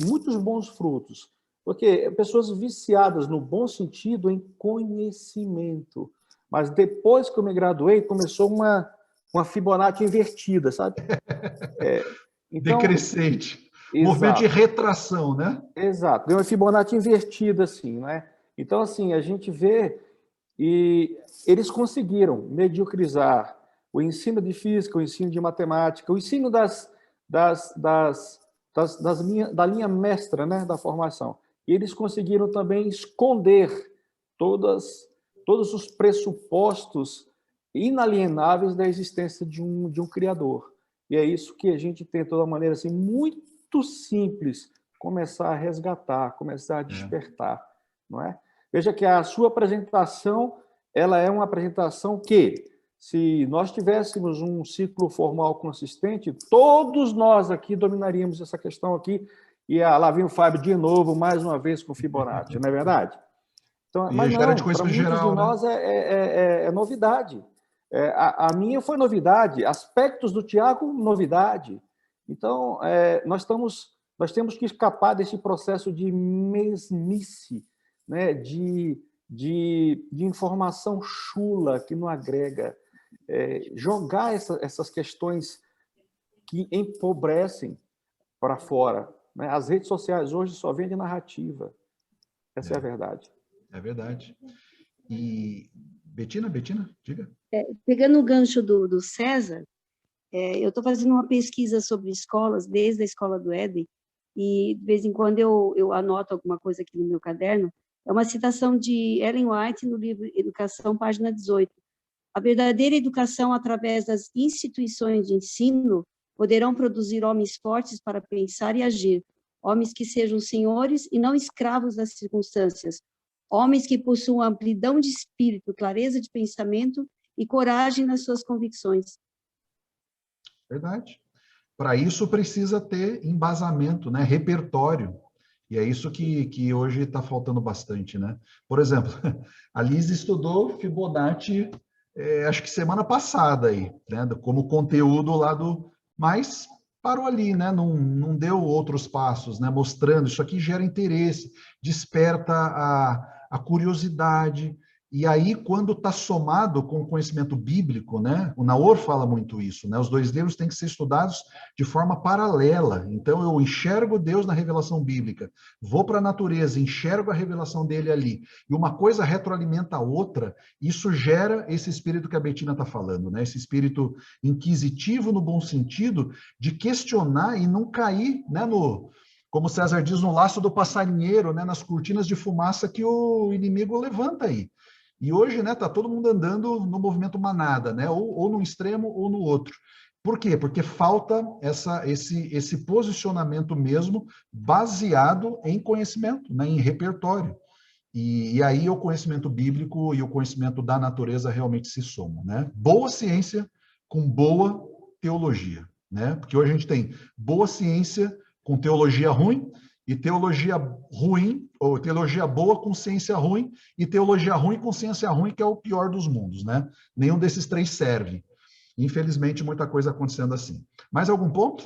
muitos bons frutos, porque pessoas viciadas no bom sentido em conhecimento. Mas depois que eu me graduei, começou uma Fibonacci invertida, sabe? Então, decrescente. Exato. Movimento de retração, né? Exato. Deu uma Fibonacci invertida, assim, né? Então, assim, a gente vê e eles conseguiram mediocrizar o ensino de física, o ensino de matemática, o ensino da linha mestra, né, da formação. E eles conseguiram também esconder todos os pressupostos inalienáveis da existência de um criador. E é isso que a gente tem, de toda maneira, assim, muito simples, começar a resgatar, começar a despertar, não é? Veja que a sua apresentação, ela é uma apresentação que, se nós tivéssemos um ciclo formal consistente, todos nós aqui dominaríamos essa questão aqui, e lá vem o Fábio de novo, mais uma vez com Fibonacci, não é verdade? Então, mas não, para muitos de nós, né? É novidade. A minha foi novidade, aspectos do Tiago, novidade. Então, nós temos que escapar desse processo de mesmice, né? de informação chula que não agrega, jogar essas questões que empobrecem para fora. Né? As redes sociais hoje só vendem narrativa. Essa é a verdade. É verdade. E, Betina, diga. Pegando o gancho do César, eu estou fazendo uma pesquisa sobre escolas, desde a Escola do Éden, e de vez em quando eu anoto alguma coisa aqui no meu caderno. É uma citação de Ellen White no livro Educação, página 18. A verdadeira educação através das instituições de ensino poderão produzir homens fortes para pensar e agir, homens que sejam senhores e não escravos das circunstâncias, homens que possuam amplidão de espírito, clareza de pensamento e coragem nas suas convicções. Verdade. Para isso precisa ter embasamento, né? Repertório. E é isso que hoje está faltando bastante, né? Por exemplo, a Liz estudou Fibonacci, acho que semana passada aí, né? Como conteúdo lá mas parou ali, né? Não deu outros passos, né? Mostrando, isso aqui gera interesse, desperta a curiosidade. E aí, quando está somado com o conhecimento bíblico, né? O Naor fala muito isso, né? Os dois livros têm que ser estudados de forma paralela. Então, eu enxergo Deus na revelação bíblica, vou para a natureza, enxergo a revelação dele ali, e uma coisa retroalimenta a outra, isso gera esse espírito que a Betina está falando, né? Esse espírito inquisitivo no bom sentido, de questionar e não cair, né, como César diz, no laço do passarinheiro, né, nas cortinas de fumaça que o inimigo levanta aí. E hoje, né, tá todo mundo andando no movimento manada, né, ou num extremo ou no outro. Por quê? Porque falta esse posicionamento mesmo baseado em conhecimento, né, em repertório. E aí o conhecimento bíblico e o conhecimento da natureza realmente se somam, né? Boa ciência com boa teologia, né? Porque hoje a gente tem boa ciência com teologia ruim, e teologia ruim, ou teologia boa com ciência ruim, e teologia ruim com ciência ruim, que é o pior dos mundos, né? Nenhum desses três serve. Infelizmente, muita coisa acontecendo assim. Mais algum ponto?